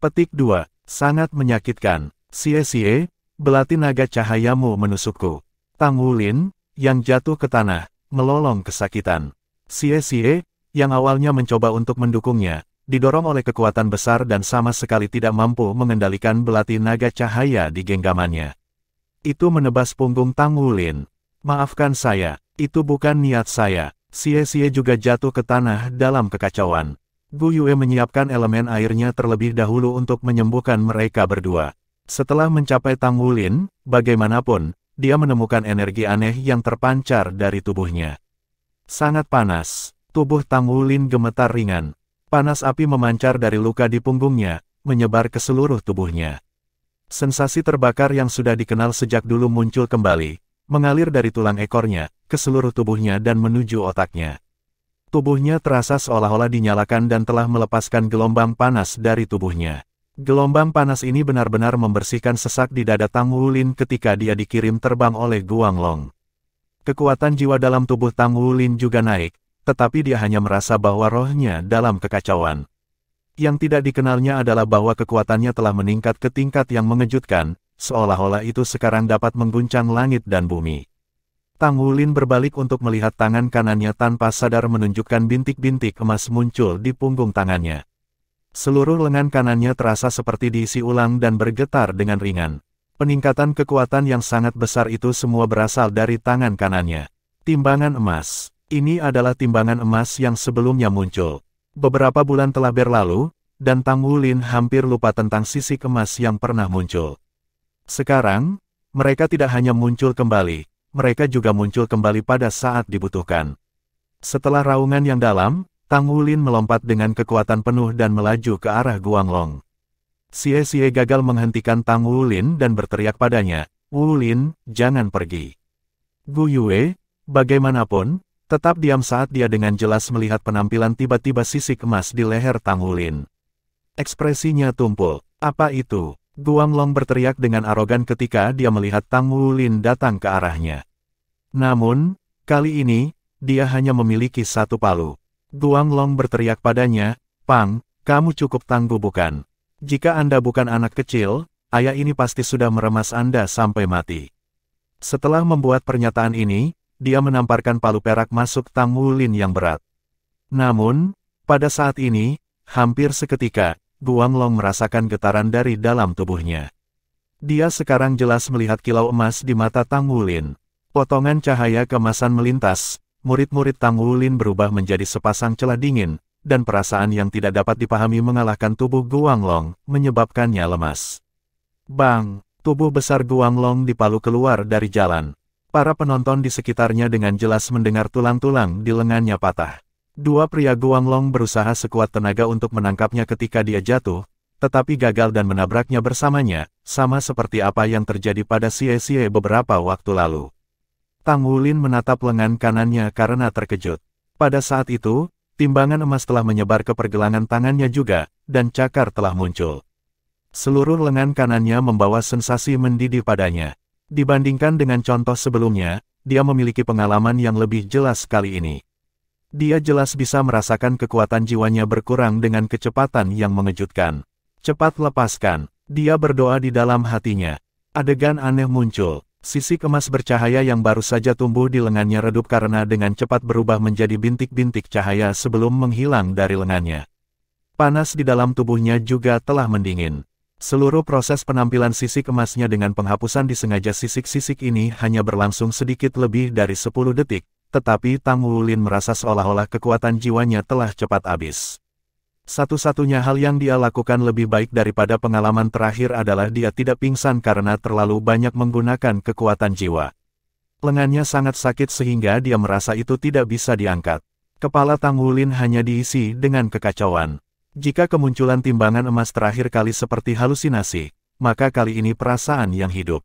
Petik 2, sangat menyakitkan. Xie, belati naga cahayamu menusukku. Tang Wulin, yang jatuh ke tanah, melolong kesakitan. Xie, yang awalnya mencoba untuk mendukungnya, didorong oleh kekuatan besar dan sama sekali tidak mampu mengendalikan belati naga cahaya di genggamannya. Itu menebas punggung Tang Wulin. Maafkan saya, itu bukan niat saya. Xie juga jatuh ke tanah dalam kekacauan. Gu Yue menyiapkan elemen airnya terlebih dahulu untuk menyembuhkan mereka berdua. Setelah mencapai Tang Wulin, bagaimanapun, dia menemukan energi aneh yang terpancar dari tubuhnya. Sangat panas. Tubuh Tang Wulin gemetar ringan. Panas api memancar dari luka di punggungnya, menyebar ke seluruh tubuhnya. Sensasi terbakar yang sudah dikenal sejak dulu muncul kembali, mengalir dari tulang ekornya, ke seluruh tubuhnya dan menuju otaknya. Tubuhnya terasa seolah-olah dinyalakan dan telah melepaskan gelombang panas dari tubuhnya. Gelombang panas ini benar-benar membersihkan sesak di dada Tang Wulin ketika dia dikirim terbang oleh Guanglong. Kekuatan jiwa dalam tubuh Tang Wulin juga naik, tetapi dia hanya merasa bahwa rohnya dalam kekacauan. Yang tidak dikenalnya adalah bahwa kekuatannya telah meningkat ke tingkat yang mengejutkan, seolah-olah itu sekarang dapat mengguncang langit dan bumi. Tang Wulin berbalik untuk melihat tangan kanannya tanpa sadar menunjukkan bintik-bintik emas muncul di punggung tangannya. Seluruh lengan kanannya terasa seperti diisi ulang dan bergetar dengan ringan. Peningkatan kekuatan yang sangat besar itu semua berasal dari tangan kanannya. Timbangan emas. Ini adalah timbangan emas yang sebelumnya muncul. Beberapa bulan telah berlalu, dan Tang Wulin hampir lupa tentang sisik emas yang pernah muncul. Sekarang, mereka tidak hanya muncul kembali, mereka juga muncul kembali pada saat dibutuhkan. Setelah raungan yang dalam, Tang Wulin melompat dengan kekuatan penuh dan melaju ke arah Guanglong. Xie gagal menghentikan Tang Wulin dan berteriak padanya, "Wulin, jangan pergi." Gu Yue, bagaimanapun, tetap diam saat dia dengan jelas melihat penampilan tiba-tiba sisik emas di leher Tang Wulin. Ekspresinya tumpul. Apa itu? Guanglong berteriak dengan arogan ketika dia melihat Tang Wulin datang ke arahnya. Namun, kali ini, dia hanya memiliki satu palu. Guanglong berteriak padanya, "Pang, kamu cukup tangguh bukan? Jika Anda bukan anak kecil, ayah ini pasti sudah meremas Anda sampai mati." Setelah membuat pernyataan ini, dia menamparkan palu perak masuk Tang Wulin yang berat. Namun, pada saat ini, hampir seketika, Guanglong merasakan getaran dari dalam tubuhnya. Dia sekarang jelas melihat kilau emas di mata Tang Wulin. Potongan cahaya keemasan melintas, murid-murid Tang Wulin berubah menjadi sepasang celah dingin, dan perasaan yang tidak dapat dipahami mengalahkan tubuh Guanglong, menyebabkannya lemas. Bang! Tubuh besar Guanglong dipalu keluar dari jalan. Para penonton di sekitarnya dengan jelas mendengar tulang-tulang di lengannya patah. Dua pria Guanglong berusaha sekuat tenaga untuk menangkapnya ketika dia jatuh, tetapi gagal dan menabraknya bersamanya, sama seperti apa yang terjadi pada Xie beberapa waktu lalu. Tang Wulin menatap lengan kanannya karena terkejut. Pada saat itu, timbangan emas telah menyebar ke pergelangan tangannya juga, dan cakar telah muncul. Seluruh lengan kanannya membawa sensasi mendidih padanya. Dibandingkan dengan contoh sebelumnya, dia memiliki pengalaman yang lebih jelas kali ini. Dia jelas bisa merasakan kekuatan jiwanya berkurang dengan kecepatan yang mengejutkan. Cepat lepaskan, dia berdoa di dalam hatinya. Adegan aneh muncul. Sisik emas bercahaya yang baru saja tumbuh di lengannya redup karena dengan cepat berubah menjadi bintik-bintik cahaya sebelum menghilang dari lengannya. Panas di dalam tubuhnya juga telah mendingin. Seluruh proses penampilan sisik emasnya dengan penghapusan disengaja sisik-sisik ini hanya berlangsung sedikit lebih dari 10 detik, tetapi Tang Wulin merasa seolah-olah kekuatan jiwanya telah cepat habis. Satu-satunya hal yang dia lakukan lebih baik daripada pengalaman terakhir adalah dia tidak pingsan karena terlalu banyak menggunakan kekuatan jiwa. Lengannya sangat sakit sehingga dia merasa itu tidak bisa diangkat. Kepala Tang Wulin hanya diisi dengan kekacauan. Jika kemunculan timbangan emas terakhir kali seperti halusinasi, maka kali ini perasaan yang hidup.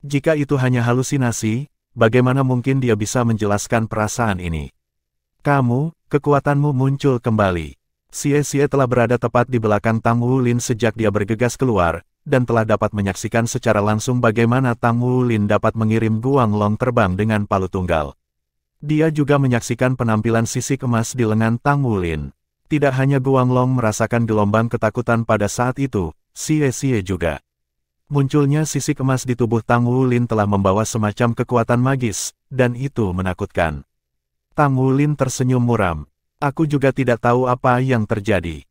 Jika itu hanya halusinasi, bagaimana mungkin dia bisa menjelaskan perasaan ini? Kekuatanmu muncul kembali. Xie telah berada tepat di belakang Tang Wulin sejak dia bergegas keluar, dan telah dapat menyaksikan secara langsung bagaimana Tang Wulin dapat mengirim Guang Long terbang dengan palu tunggal. Dia juga menyaksikan penampilan sisik emas di lengan Tang Wulin. Tidak hanya Guang Long merasakan gelombang ketakutan pada saat itu, Xie juga. Munculnya sisik emas di tubuh Tang Wulin telah membawa semacam kekuatan magis, dan itu menakutkan. Tang Wulin tersenyum muram. Aku juga tidak tahu apa yang terjadi.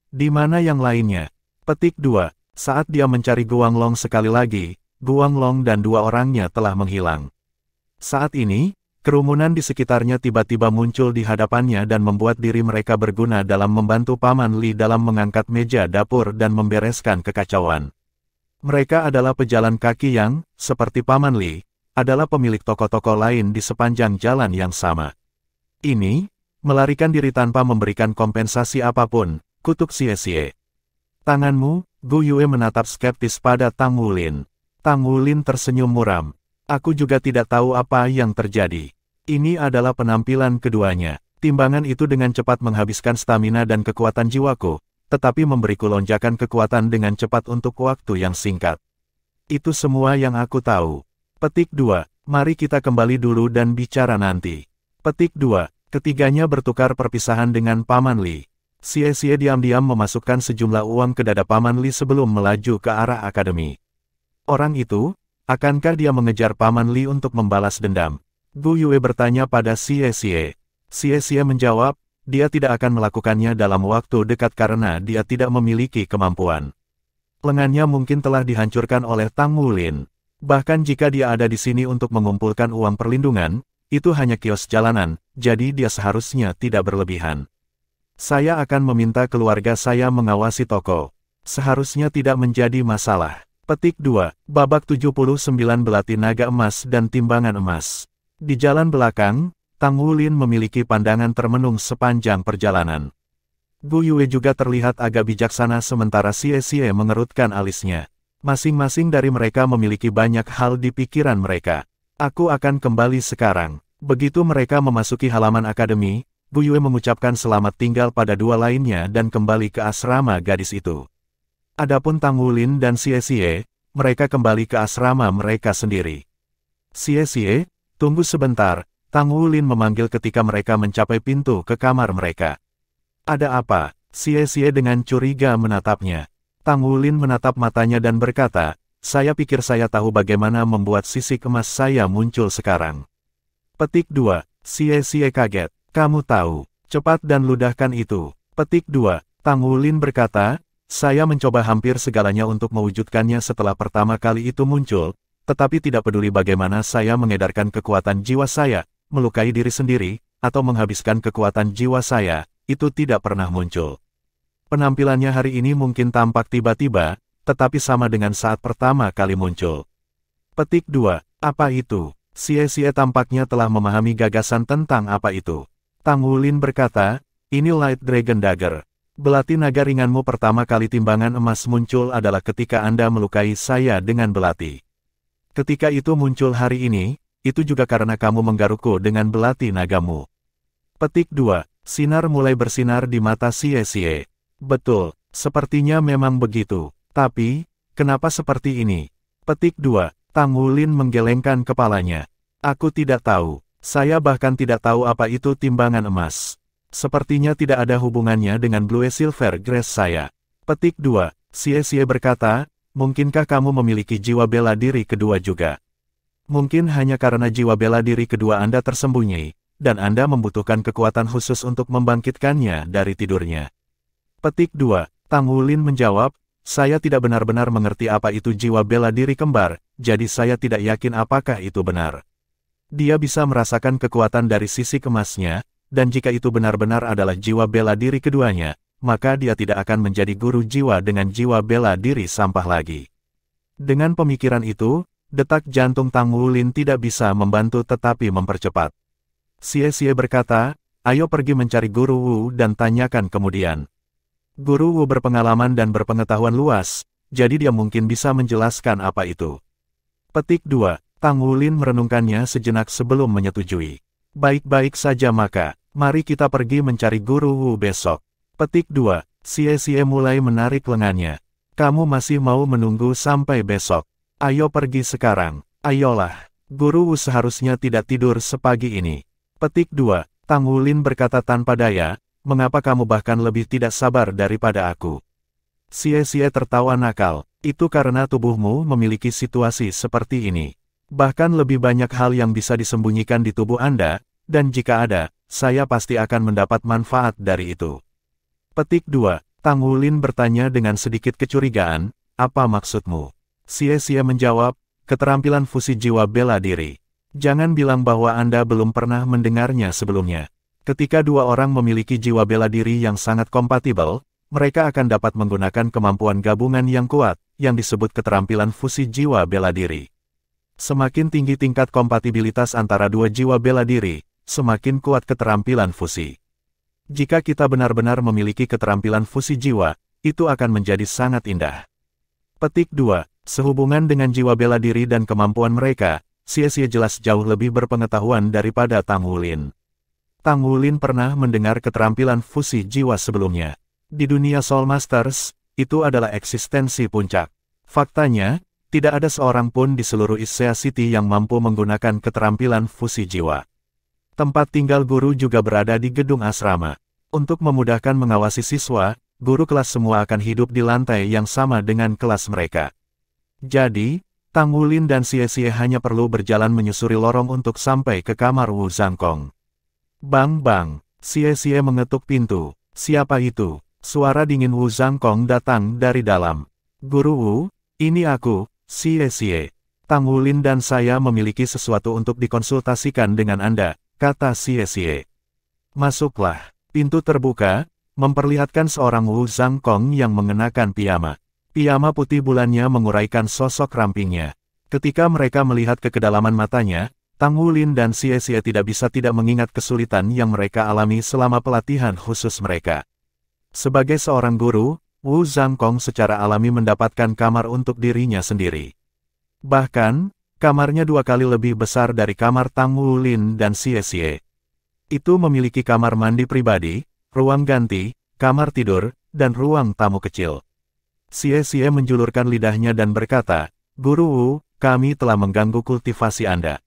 Di mana yang lainnya? Petik 2. Saat dia mencari Guang Long sekali lagi, Guang Long dan 2 orangnya telah menghilang. Saat ini, kerumunan di sekitarnya tiba-tiba muncul di hadapannya dan membuat diri mereka berguna dalam membantu Paman Li dalam mengangkat meja dapur dan membereskan kekacauan. Mereka adalah pejalan kaki yang, seperti Paman Li, adalah pemilik toko-toko lain di sepanjang jalan yang sama. Ini, melarikan diri tanpa memberikan kompensasi apapun, kutuk Xie. Tanganmu, Gu Yue menatap skeptis pada Tang Wulin. Tang Wulin tersenyum muram. Aku juga tidak tahu apa yang terjadi. Ini adalah penampilan keduanya. Timbangan itu dengan cepat menghabiskan stamina dan kekuatan jiwaku, tetapi memberiku lonjakan kekuatan dengan cepat untuk waktu yang singkat. Itu semua yang aku tahu. Petik 2. Mari kita kembali dulu dan bicara nanti. Petik 2. Ketiganya bertukar perpisahan dengan Paman Li. Xie diam-diam memasukkan sejumlah uang ke dada Paman Li sebelum melaju ke arah akademi. Orang itu, akankah dia mengejar Paman Li untuk membalas dendam? Gu Yue bertanya pada Xie. Xie menjawab, dia tidak akan melakukannya dalam waktu dekat karena dia tidak memiliki kemampuan. Lengannya mungkin telah dihancurkan oleh Tang Wulin. Bahkan jika dia ada di sini untuk mengumpulkan uang perlindungan, itu hanya kios jalanan, jadi dia seharusnya tidak berlebihan. Saya akan meminta keluarga saya mengawasi toko. Seharusnya tidak menjadi masalah. Petik 2. Babak 79 belati naga emas dan timbangan emas. Di jalan belakang, Tang Wulin memiliki pandangan termenung sepanjang perjalanan. Gu Yue juga terlihat agak bijaksana sementara Xie mengerutkan alisnya. Masing-masing dari mereka memiliki banyak hal di pikiran mereka. Aku akan kembali sekarang. Begitu mereka memasuki halaman akademi, Gu Yue mengucapkan selamat tinggal pada 2 lainnya dan kembali ke asrama gadis itu. Adapun Tang Wulin dan Xie, mereka kembali ke asrama mereka sendiri. Xie, tunggu sebentar, Tang Wulin memanggil ketika mereka mencapai pintu ke kamar mereka. Ada apa? Xie dengan curiga menatapnya. Tang Wulin menatap matanya dan berkata, saya pikir saya tahu bagaimana membuat sisik emas saya muncul sekarang. Petik 2. Xie kaget. Kamu tahu. Cepat dan ludahkan itu. Petik 2. Tang Wulin berkata, saya mencoba hampir segalanya untuk mewujudkannya setelah pertama kali itu muncul, tetapi tidak peduli bagaimana saya mengedarkan kekuatan jiwa saya, melukai diri sendiri, atau menghabiskan kekuatan jiwa saya, itu tidak pernah muncul. Penampilannya hari ini mungkin tampak tiba-tiba, tetapi sama dengan saat pertama kali muncul. Petik 2. Apa itu? Xie tampaknya telah memahami gagasan tentang apa itu. Tang Wulin berkata, ini Light Dragon Dagger. Belati naga ringanmu pertama kali timbangan emas muncul adalah ketika Anda melukai saya dengan belati. Ketika itu muncul hari ini, itu juga karena kamu menggarukku dengan belati nagamu. Petik 2. Sinar mulai bersinar di mata Xie. Betul, sepertinya memang begitu. Tapi, kenapa seperti ini? Petik 2. Tang Wulin menggelengkan kepalanya. Aku tidak tahu. Saya bahkan tidak tahu apa itu timbangan emas. Sepertinya tidak ada hubungannya dengan Blue Silver Grace saya. Petik 2. Xie berkata, mungkinkah kamu memiliki jiwa bela diri kedua juga? Mungkin hanya karena jiwa bela diri kedua Anda tersembunyi, dan Anda membutuhkan kekuatan khusus untuk membangkitkannya dari tidurnya. Petik 2. Tang Wulin menjawab, saya tidak benar-benar mengerti apa itu jiwa bela diri kembar, jadi saya tidak yakin apakah itu benar. Dia bisa merasakan kekuatan dari sisi emasnya, dan jika itu benar-benar adalah jiwa bela diri keduanya, maka dia tidak akan menjadi guru jiwa dengan jiwa bela diri sampah lagi. Dengan pemikiran itu, detak jantung Tang Wulin tidak bisa membantu tetapi mempercepat. Xie berkata, ayo pergi mencari Guru Wu dan tanyakan kemudian. Guru Wu berpengalaman dan berpengetahuan luas, jadi dia mungkin bisa menjelaskan apa itu. Petik 2. Tang Wulin merenungkannya sejenak sebelum menyetujui. Baik-baik saja maka, mari kita pergi mencari Guru Wu besok. Petik 2. Xie mulai menarik lengannya. Kamu masih mau menunggu sampai besok? Ayo pergi sekarang, ayolah. Guru Wu seharusnya tidak tidur sepagi ini. Petik 2. Tang Wulin berkata tanpa daya, mengapa kamu bahkan lebih tidak sabar daripada aku? Xie tertawa nakal, itu karena tubuhmu memiliki situasi seperti ini. Bahkan lebih banyak hal yang bisa disembunyikan di tubuh Anda, dan jika ada, saya pasti akan mendapat manfaat dari itu. Petik 2. Tang Wulin bertanya dengan sedikit kecurigaan, apa maksudmu? Xie menjawab, keterampilan fusi jiwa bela diri. Jangan bilang bahwa Anda belum pernah mendengarnya sebelumnya. Ketika dua orang memiliki jiwa bela diri yang sangat kompatibel, mereka akan dapat menggunakan kemampuan gabungan yang kuat, yang disebut keterampilan fusi jiwa bela diri. Semakin tinggi tingkat kompatibilitas antara dua jiwa bela diri, semakin kuat keterampilan fusi. Jika kita benar-benar memiliki keterampilan fusi jiwa, itu akan menjadi sangat indah. Petik 2. Sehubungan dengan jiwa bela diri dan kemampuan mereka, Xie jelas jauh lebih berpengetahuan daripada Tang Wulin. Tang Wulin pernah mendengar keterampilan fusi jiwa sebelumnya. Di dunia Soul Masters, itu adalah eksistensi puncak. Faktanya, tidak ada seorang pun di seluruh Issea City yang mampu menggunakan keterampilan fusi jiwa. Tempat tinggal guru juga berada di gedung asrama. Untuk memudahkan mengawasi siswa, guru kelas semua akan hidup di lantai yang sama dengan kelas mereka. Jadi, Tang Wulin dan Xie hanya perlu berjalan menyusuri lorong untuk sampai ke kamar Wu Zhangkong. Bang, Xie mengetuk pintu. Siapa itu? Suara dingin Wu Zhangkong datang dari dalam. Guru Wu, ini aku, Xie. Tang Wulin dan saya memiliki sesuatu untuk dikonsultasikan dengan Anda, kata Xie. Masuklah. Pintu terbuka, memperlihatkan seorang Wu Zhangkong yang mengenakan piyama. Piyama putih bulannya menguraikan sosok rampingnya. Ketika mereka melihat ke kedalaman matanya, Tang Wulin dan Xie tidak bisa tidak mengingat kesulitan yang mereka alami selama pelatihan khusus mereka. Sebagai seorang guru, Wu Zhangkong secara alami mendapatkan kamar untuk dirinya sendiri. Bahkan, kamarnya 2 kali lebih besar dari kamar Tang Wulin dan Xie. Itu memiliki kamar mandi pribadi, ruang ganti, kamar tidur, dan ruang tamu kecil. Xie menjulurkan lidahnya dan berkata, Guru Wu, kami telah mengganggu kultivasi Anda.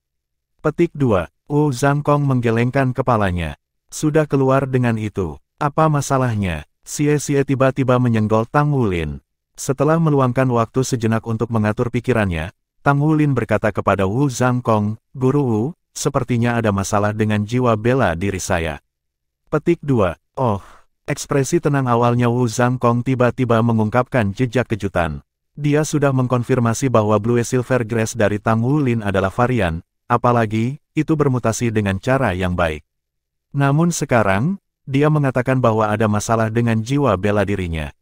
Petik 2. Wu Zhangkong menggelengkan kepalanya. Sudah keluar dengan itu. Apa masalahnya? Xie tiba-tiba menyenggol Tang Wulin. Setelah meluangkan waktu sejenak untuk mengatur pikirannya, Tang Wulin berkata kepada Wu Zhangkong, Guru Wu, sepertinya ada masalah dengan jiwa bela diri saya. Petik 2. Oh, ekspresi tenang awalnya Wu Zhangkong tiba-tiba mengungkapkan jejak kejutan. Dia sudah mengkonfirmasi bahwa Blue Silver Grace dari Tang Wulin adalah varian, apalagi, itu bermutasi dengan cara yang baik. Namun sekarang, dia mengatakan bahwa ada masalah dengan jiwa bela dirinya.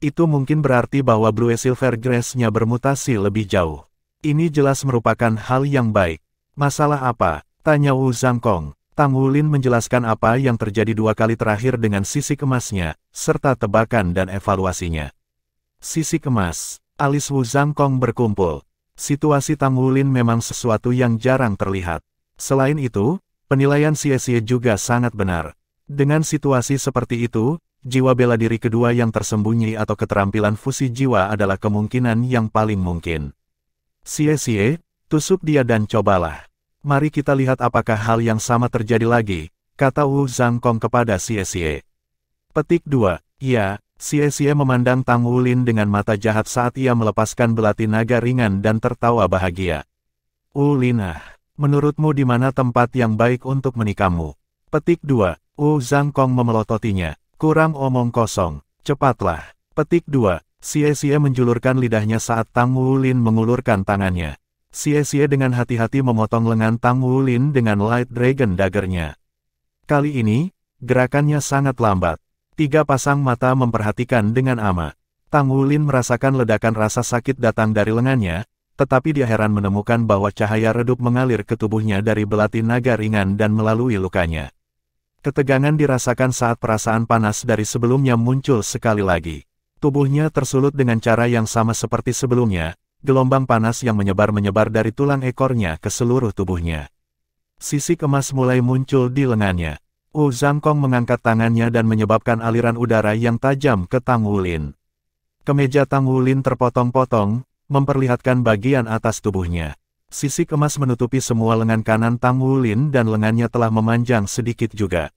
Itu mungkin berarti bahwa Blue Silver Grace-nya bermutasi lebih jauh. Ini jelas merupakan hal yang baik. Masalah apa? Tanya Wu Zhangkong. Tang Wulin menjelaskan apa yang terjadi 2 kali terakhir dengan sisik emasnya, serta tebakan dan evaluasinya. Sisik emas, alis Wu Zhangkong berkumpul. Situasi Tang Wulin memang sesuatu yang jarang terlihat. Selain itu, penilaian Xie juga sangat benar. Dengan situasi seperti itu, jiwa bela diri kedua yang tersembunyi atau keterampilan fusi jiwa adalah kemungkinan yang paling mungkin. Xie, tusuk dia dan cobalah. Mari kita lihat apakah hal yang sama terjadi lagi, kata Wu Zhangkong kepada Xie. Petik 2. Ya, Xie memandang Tang Wulin dengan mata jahat saat ia melepaskan belati naga ringan dan tertawa bahagia. Wulin, menurutmu di mana tempat yang baik untuk menikahmu? Petik 2. Wu Zhangkong memelototinya. Kurang omong kosong, cepatlah. Petik 2. Xie menjulurkan lidahnya saat Tang Wulin mengulurkan tangannya. Xie dengan hati-hati memotong lengan Tang Wulin dengan Light Dragon Dagger-nya. Kali ini, gerakannya sangat lambat. 3 pasang mata memperhatikan dengan ama. Tang Wulin merasakan ledakan rasa sakit datang dari lengannya, tetapi dia heran menemukan bahwa cahaya redup mengalir ke tubuhnya dari belati naga ringan dan melalui lukanya. Ketegangan dirasakan saat perasaan panas dari sebelumnya muncul sekali lagi. Tubuhnya tersulut dengan cara yang sama seperti sebelumnya, gelombang panas yang menyebar-menyebar dari tulang ekornya ke seluruh tubuhnya. Sisik emas mulai muncul di lengannya. Wu Zhangkong mengangkat tangannya dan menyebabkan aliran udara yang tajam ke Tang Wulin. Kemeja Tang Wulin terpotong-potong, memperlihatkan bagian atas tubuhnya. Sisik emas menutupi semua lengan kanan Tang Wulin dan lengannya telah memanjang sedikit juga.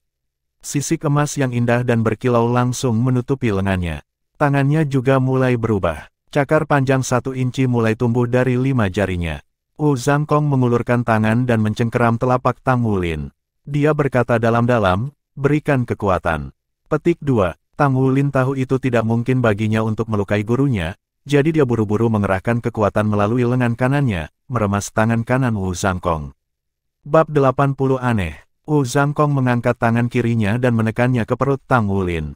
Sisik emas yang indah dan berkilau langsung menutupi lengannya. Tangannya juga mulai berubah. Cakar panjang 1 inci mulai tumbuh dari 5 jarinya. Wu Zhangkong mengulurkan tangan dan mencengkeram telapak Tang Wulin. Dia berkata dalam-dalam, berikan kekuatan. Petik 2. Tang Wulin tahu itu tidak mungkin baginya untuk melukai gurunya, jadi dia buru-buru mengerahkan kekuatan melalui lengan kanannya, meremas tangan kanan Wu Zhangkong. Bab 80 aneh. Wu Zhangkong mengangkat tangan kirinya dan menekannya ke perut Tang Wulin.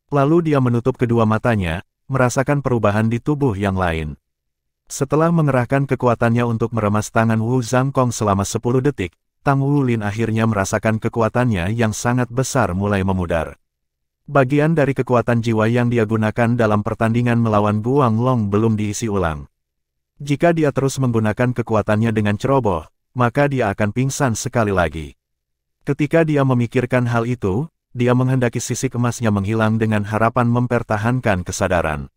Lalu dia menutup kedua matanya, merasakan perubahan di tubuh yang lain. Setelah mengerahkan kekuatannya untuk meremas tangan Wu Zhangkong selama 10 detik, Tang Wulin akhirnya merasakan kekuatannya yang sangat besar mulai memudar. Bagian dari kekuatan jiwa yang dia gunakan dalam pertandingan melawan Guang Long belum diisi ulang. Jika dia terus menggunakan kekuatannya dengan ceroboh, maka dia akan pingsan sekali lagi. Ketika dia memikirkan hal itu, dia menghendaki sisik emasnya menghilang dengan harapan mempertahankan kesadaran.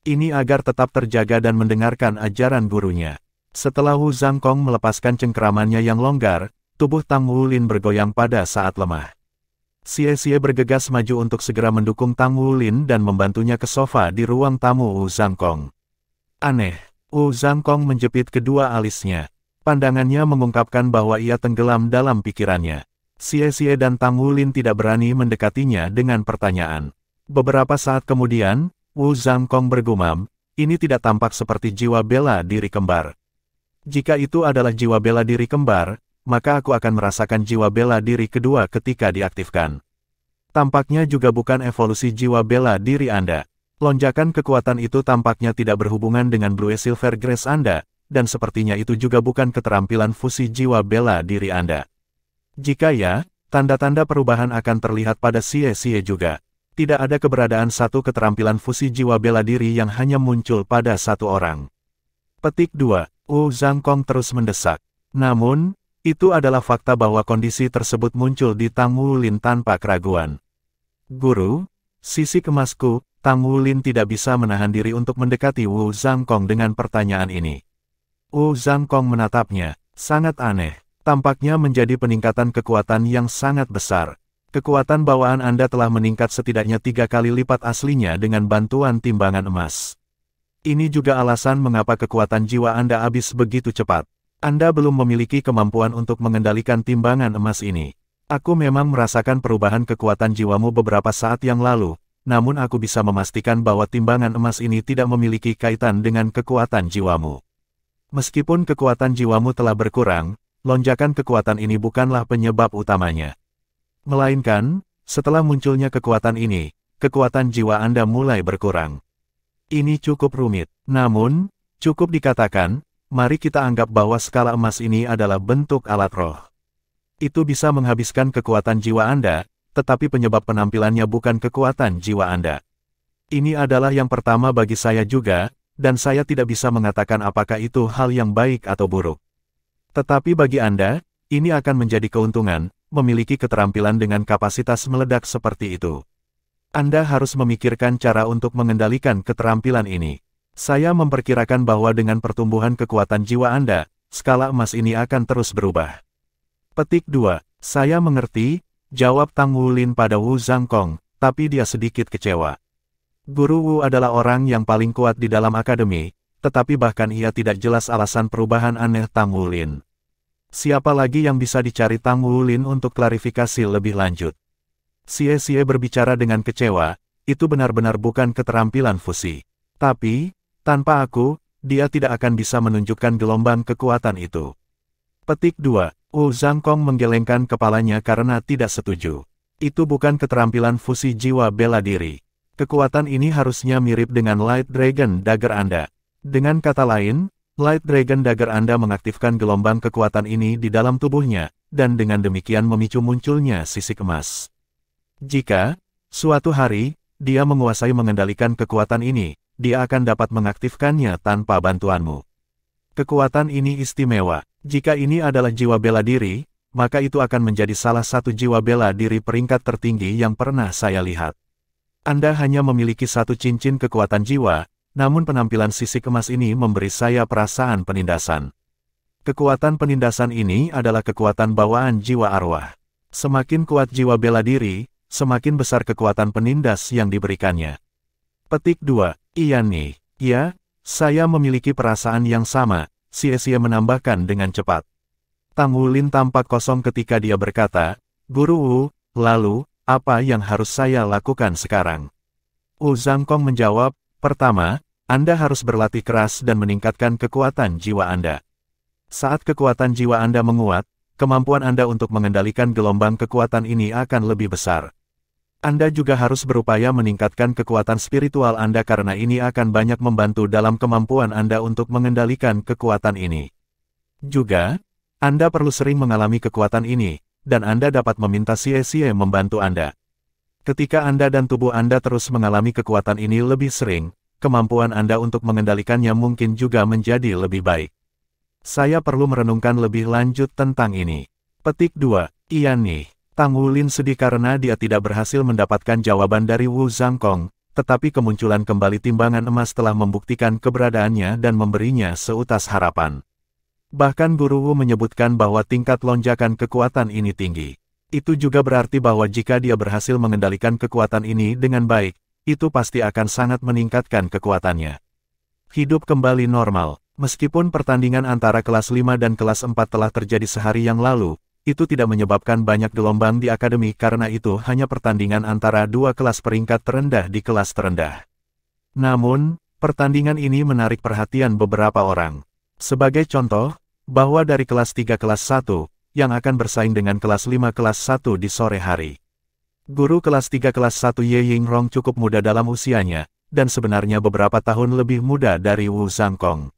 Ini agar tetap terjaga dan mendengarkan ajaran gurunya. Setelah Wu Zhangkong melepaskan cengkeramannya yang longgar, tubuh Tang Wulin bergoyang pada saat lemah. Xie bergegas maju untuk segera mendukung Tang Wulin dan membantunya ke sofa di ruang tamu Wu Zhangkong. Aneh, Wu Zhangkong menjepit kedua alisnya. Pandangannya mengungkapkan bahwa ia tenggelam dalam pikirannya. Xie dan Tang Wulin tidak berani mendekatinya dengan pertanyaan. Beberapa saat kemudian, Wu Zhangkong bergumam, ini tidak tampak seperti jiwa bela diri kembar. Jika itu adalah jiwa bela diri kembar, maka aku akan merasakan jiwa bela diri kedua ketika diaktifkan. Tampaknya juga bukan evolusi jiwa bela diri Anda. Lonjakan kekuatan itu tampaknya tidak berhubungan dengan Blue Silver Grace Anda, dan sepertinya itu juga bukan keterampilan fusi jiwa bela diri Anda. Jika ya, tanda-tanda perubahan akan terlihat pada Xie juga. Tidak ada keberadaan satu keterampilan fusi jiwa bela diri yang hanya muncul pada satu orang. Petik 2. Wu Zhangkong terus mendesak. Namun, itu adalah fakta bahwa kondisi tersebut muncul di Tang Wulin tanpa keraguan. Guru, sisik emasku, Tang Wulin tidak bisa menahan diri untuk mendekati Wu Zhangkong dengan pertanyaan ini. Wu Zhangkong menatapnya, sangat aneh. Tampaknya menjadi peningkatan kekuatan yang sangat besar. Kekuatan bawaan Anda telah meningkat setidaknya 3 kali lipat aslinya dengan bantuan timbangan emas. Ini juga alasan mengapa kekuatan jiwa Anda habis begitu cepat. Anda belum memiliki kemampuan untuk mengendalikan timbangan emas ini. Aku memang merasakan perubahan kekuatan jiwamu beberapa saat yang lalu, namun aku bisa memastikan bahwa timbangan emas ini tidak memiliki kaitan dengan kekuatan jiwamu. Meskipun kekuatan jiwamu telah berkurang, lonjakan kekuatan ini bukanlah penyebab utamanya. Melainkan, setelah munculnya kekuatan ini, kekuatan jiwa Anda mulai berkurang. Ini cukup rumit, namun, cukup dikatakan, mari kita anggap bahwa skala emas ini adalah bentuk alat roh. Itu bisa menghabiskan kekuatan jiwa Anda, tetapi penyebab penampilannya bukan kekuatan jiwa Anda. Ini adalah yang pertama bagi saya juga, dan saya tidak bisa mengatakan apakah itu hal yang baik atau buruk. Tetapi bagi Anda, ini akan menjadi keuntungan, memiliki keterampilan dengan kapasitas meledak seperti itu. Anda harus memikirkan cara untuk mengendalikan keterampilan ini. Saya memperkirakan bahwa dengan pertumbuhan kekuatan jiwa Anda, skala emas ini akan terus berubah. Petik 2. Saya mengerti, jawab Tang Wulin pada Wu Zhangkong, tapi dia sedikit kecewa. Guru Wu adalah orang yang paling kuat di dalam akademi, tetapi bahkan ia tidak jelas alasan perubahan aneh Tang Wulin. Siapa lagi yang bisa dicari Tang Wulin untuk klarifikasi lebih lanjut? Xie berbicara dengan kecewa, itu benar-benar bukan keterampilan fusi. Tapi, tanpa aku, dia tidak akan bisa menunjukkan gelombang kekuatan itu. Petik 2. Wu Zhangkong menggelengkan kepalanya karena tidak setuju. Itu bukan keterampilan fusi jiwa bela diri. Kekuatan ini harusnya mirip dengan Light Dragon Dagger Anda. Dengan kata lain, Light Dragon Dagger Anda mengaktifkan gelombang kekuatan ini di dalam tubuhnya, dan dengan demikian memicu munculnya sisik emas. Jika, suatu hari, dia menguasai mengendalikan kekuatan ini, dia akan dapat mengaktifkannya tanpa bantuanmu. Kekuatan ini istimewa. Jika ini adalah jiwa bela diri, maka itu akan menjadi salah satu jiwa bela diri peringkat tertinggi yang pernah saya lihat. Anda hanya memiliki satu cincin kekuatan jiwa, namun penampilan sisik emas ini memberi saya perasaan penindasan. Kekuatan penindasan ini adalah kekuatan bawaan jiwa arwah. Semakin kuat jiwa bela diri, semakin besar kekuatan penindas yang diberikannya. Petik 2. Iya nih. Ya, saya memiliki perasaan yang sama, Xie menambahkan dengan cepat. Tang Wulin tampak kosong ketika dia berkata, Guru Wu, lalu, apa yang harus saya lakukan sekarang? Wu Zhangkong menjawab, pertama, Anda harus berlatih keras dan meningkatkan kekuatan jiwa Anda. Saat kekuatan jiwa Anda menguat, kemampuan Anda untuk mengendalikan gelombang kekuatan ini akan lebih besar. Anda juga harus berupaya meningkatkan kekuatan spiritual Anda karena ini akan banyak membantu dalam kemampuan Anda untuk mengendalikan kekuatan ini. Juga, Anda perlu sering mengalami kekuatan ini, dan Anda dapat meminta Xie membantu Anda. Ketika Anda dan tubuh Anda terus mengalami kekuatan ini lebih sering, kemampuan Anda untuk mengendalikannya mungkin juga menjadi lebih baik. Saya perlu merenungkan lebih lanjut tentang ini. Petik 2. Iya nih. Tang Wulin sedih karena dia tidak berhasil mendapatkan jawaban dari Wu Zhangkong, tetapi kemunculan kembali timbangan emas telah membuktikan keberadaannya dan memberinya seutas harapan. Bahkan Guru Wu menyebutkan bahwa tingkat lonjakan kekuatan ini tinggi. Itu juga berarti bahwa jika dia berhasil mengendalikan kekuatan ini dengan baik, itu pasti akan sangat meningkatkan kekuatannya. Hidup kembali normal. Meskipun pertandingan antara kelas 5 dan kelas 4 telah terjadi sehari yang lalu, itu tidak menyebabkan banyak gelombang di akademi karena itu hanya pertandingan antara dua kelas peringkat terendah di kelas terendah. Namun, pertandingan ini menarik perhatian beberapa orang. Sebagai contoh, bahwa dari kelas 3 kelas 1, yang akan bersaing dengan kelas 5 kelas 1 di sore hari. Guru kelas 3 kelas 1 Ye Yingrong cukup muda dalam usianya, dan sebenarnya beberapa tahun lebih muda dari Wu Zhangkong.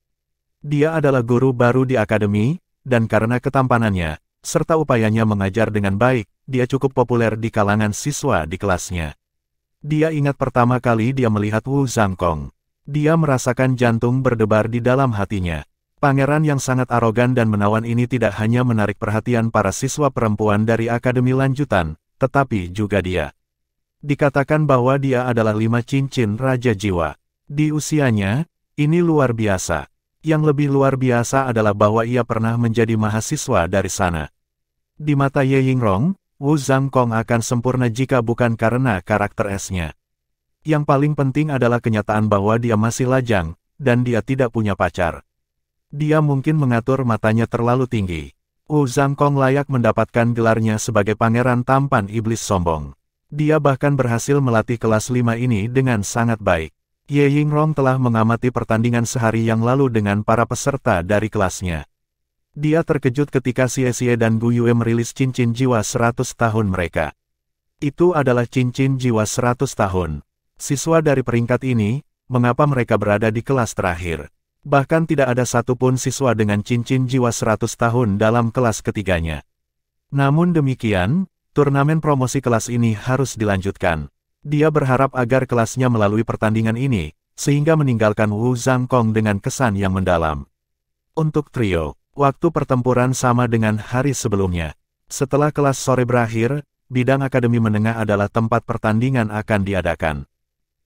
Dia adalah guru baru di akademi, dan karena ketampanannya, serta upayanya mengajar dengan baik, dia cukup populer di kalangan siswa di kelasnya. Dia ingat pertama kali dia melihat Wu Zhangkong. Dia merasakan jantung berdebar di dalam hatinya. Pangeran yang sangat arogan dan menawan ini tidak hanya menarik perhatian para siswa perempuan dari akademi lanjutan, tetapi juga dia. Dikatakan bahwa dia adalah 5 cincin Raja Jiwa. Di usianya, ini luar biasa. Yang lebih luar biasa adalah bahwa ia pernah menjadi mahasiswa dari sana. Di mata Ye Yingrong, Wu Zhangkong akan sempurna jika bukan karena karakter S-nya. Yang paling penting adalah kenyataan bahwa dia masih lajang, dan dia tidak punya pacar. Dia mungkin mengatur matanya terlalu tinggi. Wu Zhangkong layak mendapatkan gelarnya sebagai pangeran tampan iblis sombong. Dia bahkan berhasil melatih kelas 5 ini dengan sangat baik. Ye Yingrong telah mengamati pertandingan sehari yang lalu dengan para peserta dari kelasnya. Dia terkejut ketika Xie dan Gu Yue merilis cincin jiwa 100 tahun mereka. Itu adalah cincin jiwa 100 tahun. Siswa dari peringkat ini, mengapa mereka berada di kelas terakhir? Bahkan tidak ada satupun siswa dengan cincin jiwa 100 tahun dalam kelas ketiganya. Namun demikian, turnamen promosi kelas ini harus dilanjutkan. Dia berharap agar kelasnya melalui pertandingan ini, sehingga meninggalkan Wu Zhangkong dengan kesan yang mendalam. Untuk trio, waktu pertempuran sama dengan hari sebelumnya. Setelah kelas sore berakhir, bidang akademi menengah adalah tempat pertandingan akan diadakan.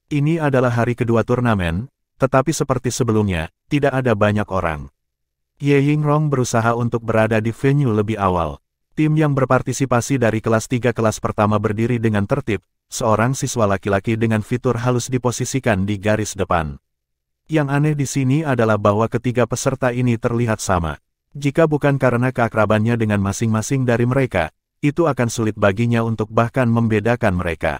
Ini adalah hari kedua turnamen, tetapi seperti sebelumnya, tidak ada banyak orang. Ye Yingrong berusaha untuk berada di venue lebih awal. Tim yang berpartisipasi dari kelas 3 kelas pertama berdiri dengan tertib, seorang siswa laki-laki dengan fitur halus diposisikan di garis depan. Yang aneh di sini adalah bahwa ketiga peserta ini terlihat sama. Jika bukan karena keakrabannya dengan masing-masing dari mereka, itu akan sulit baginya untuk bahkan membedakan mereka.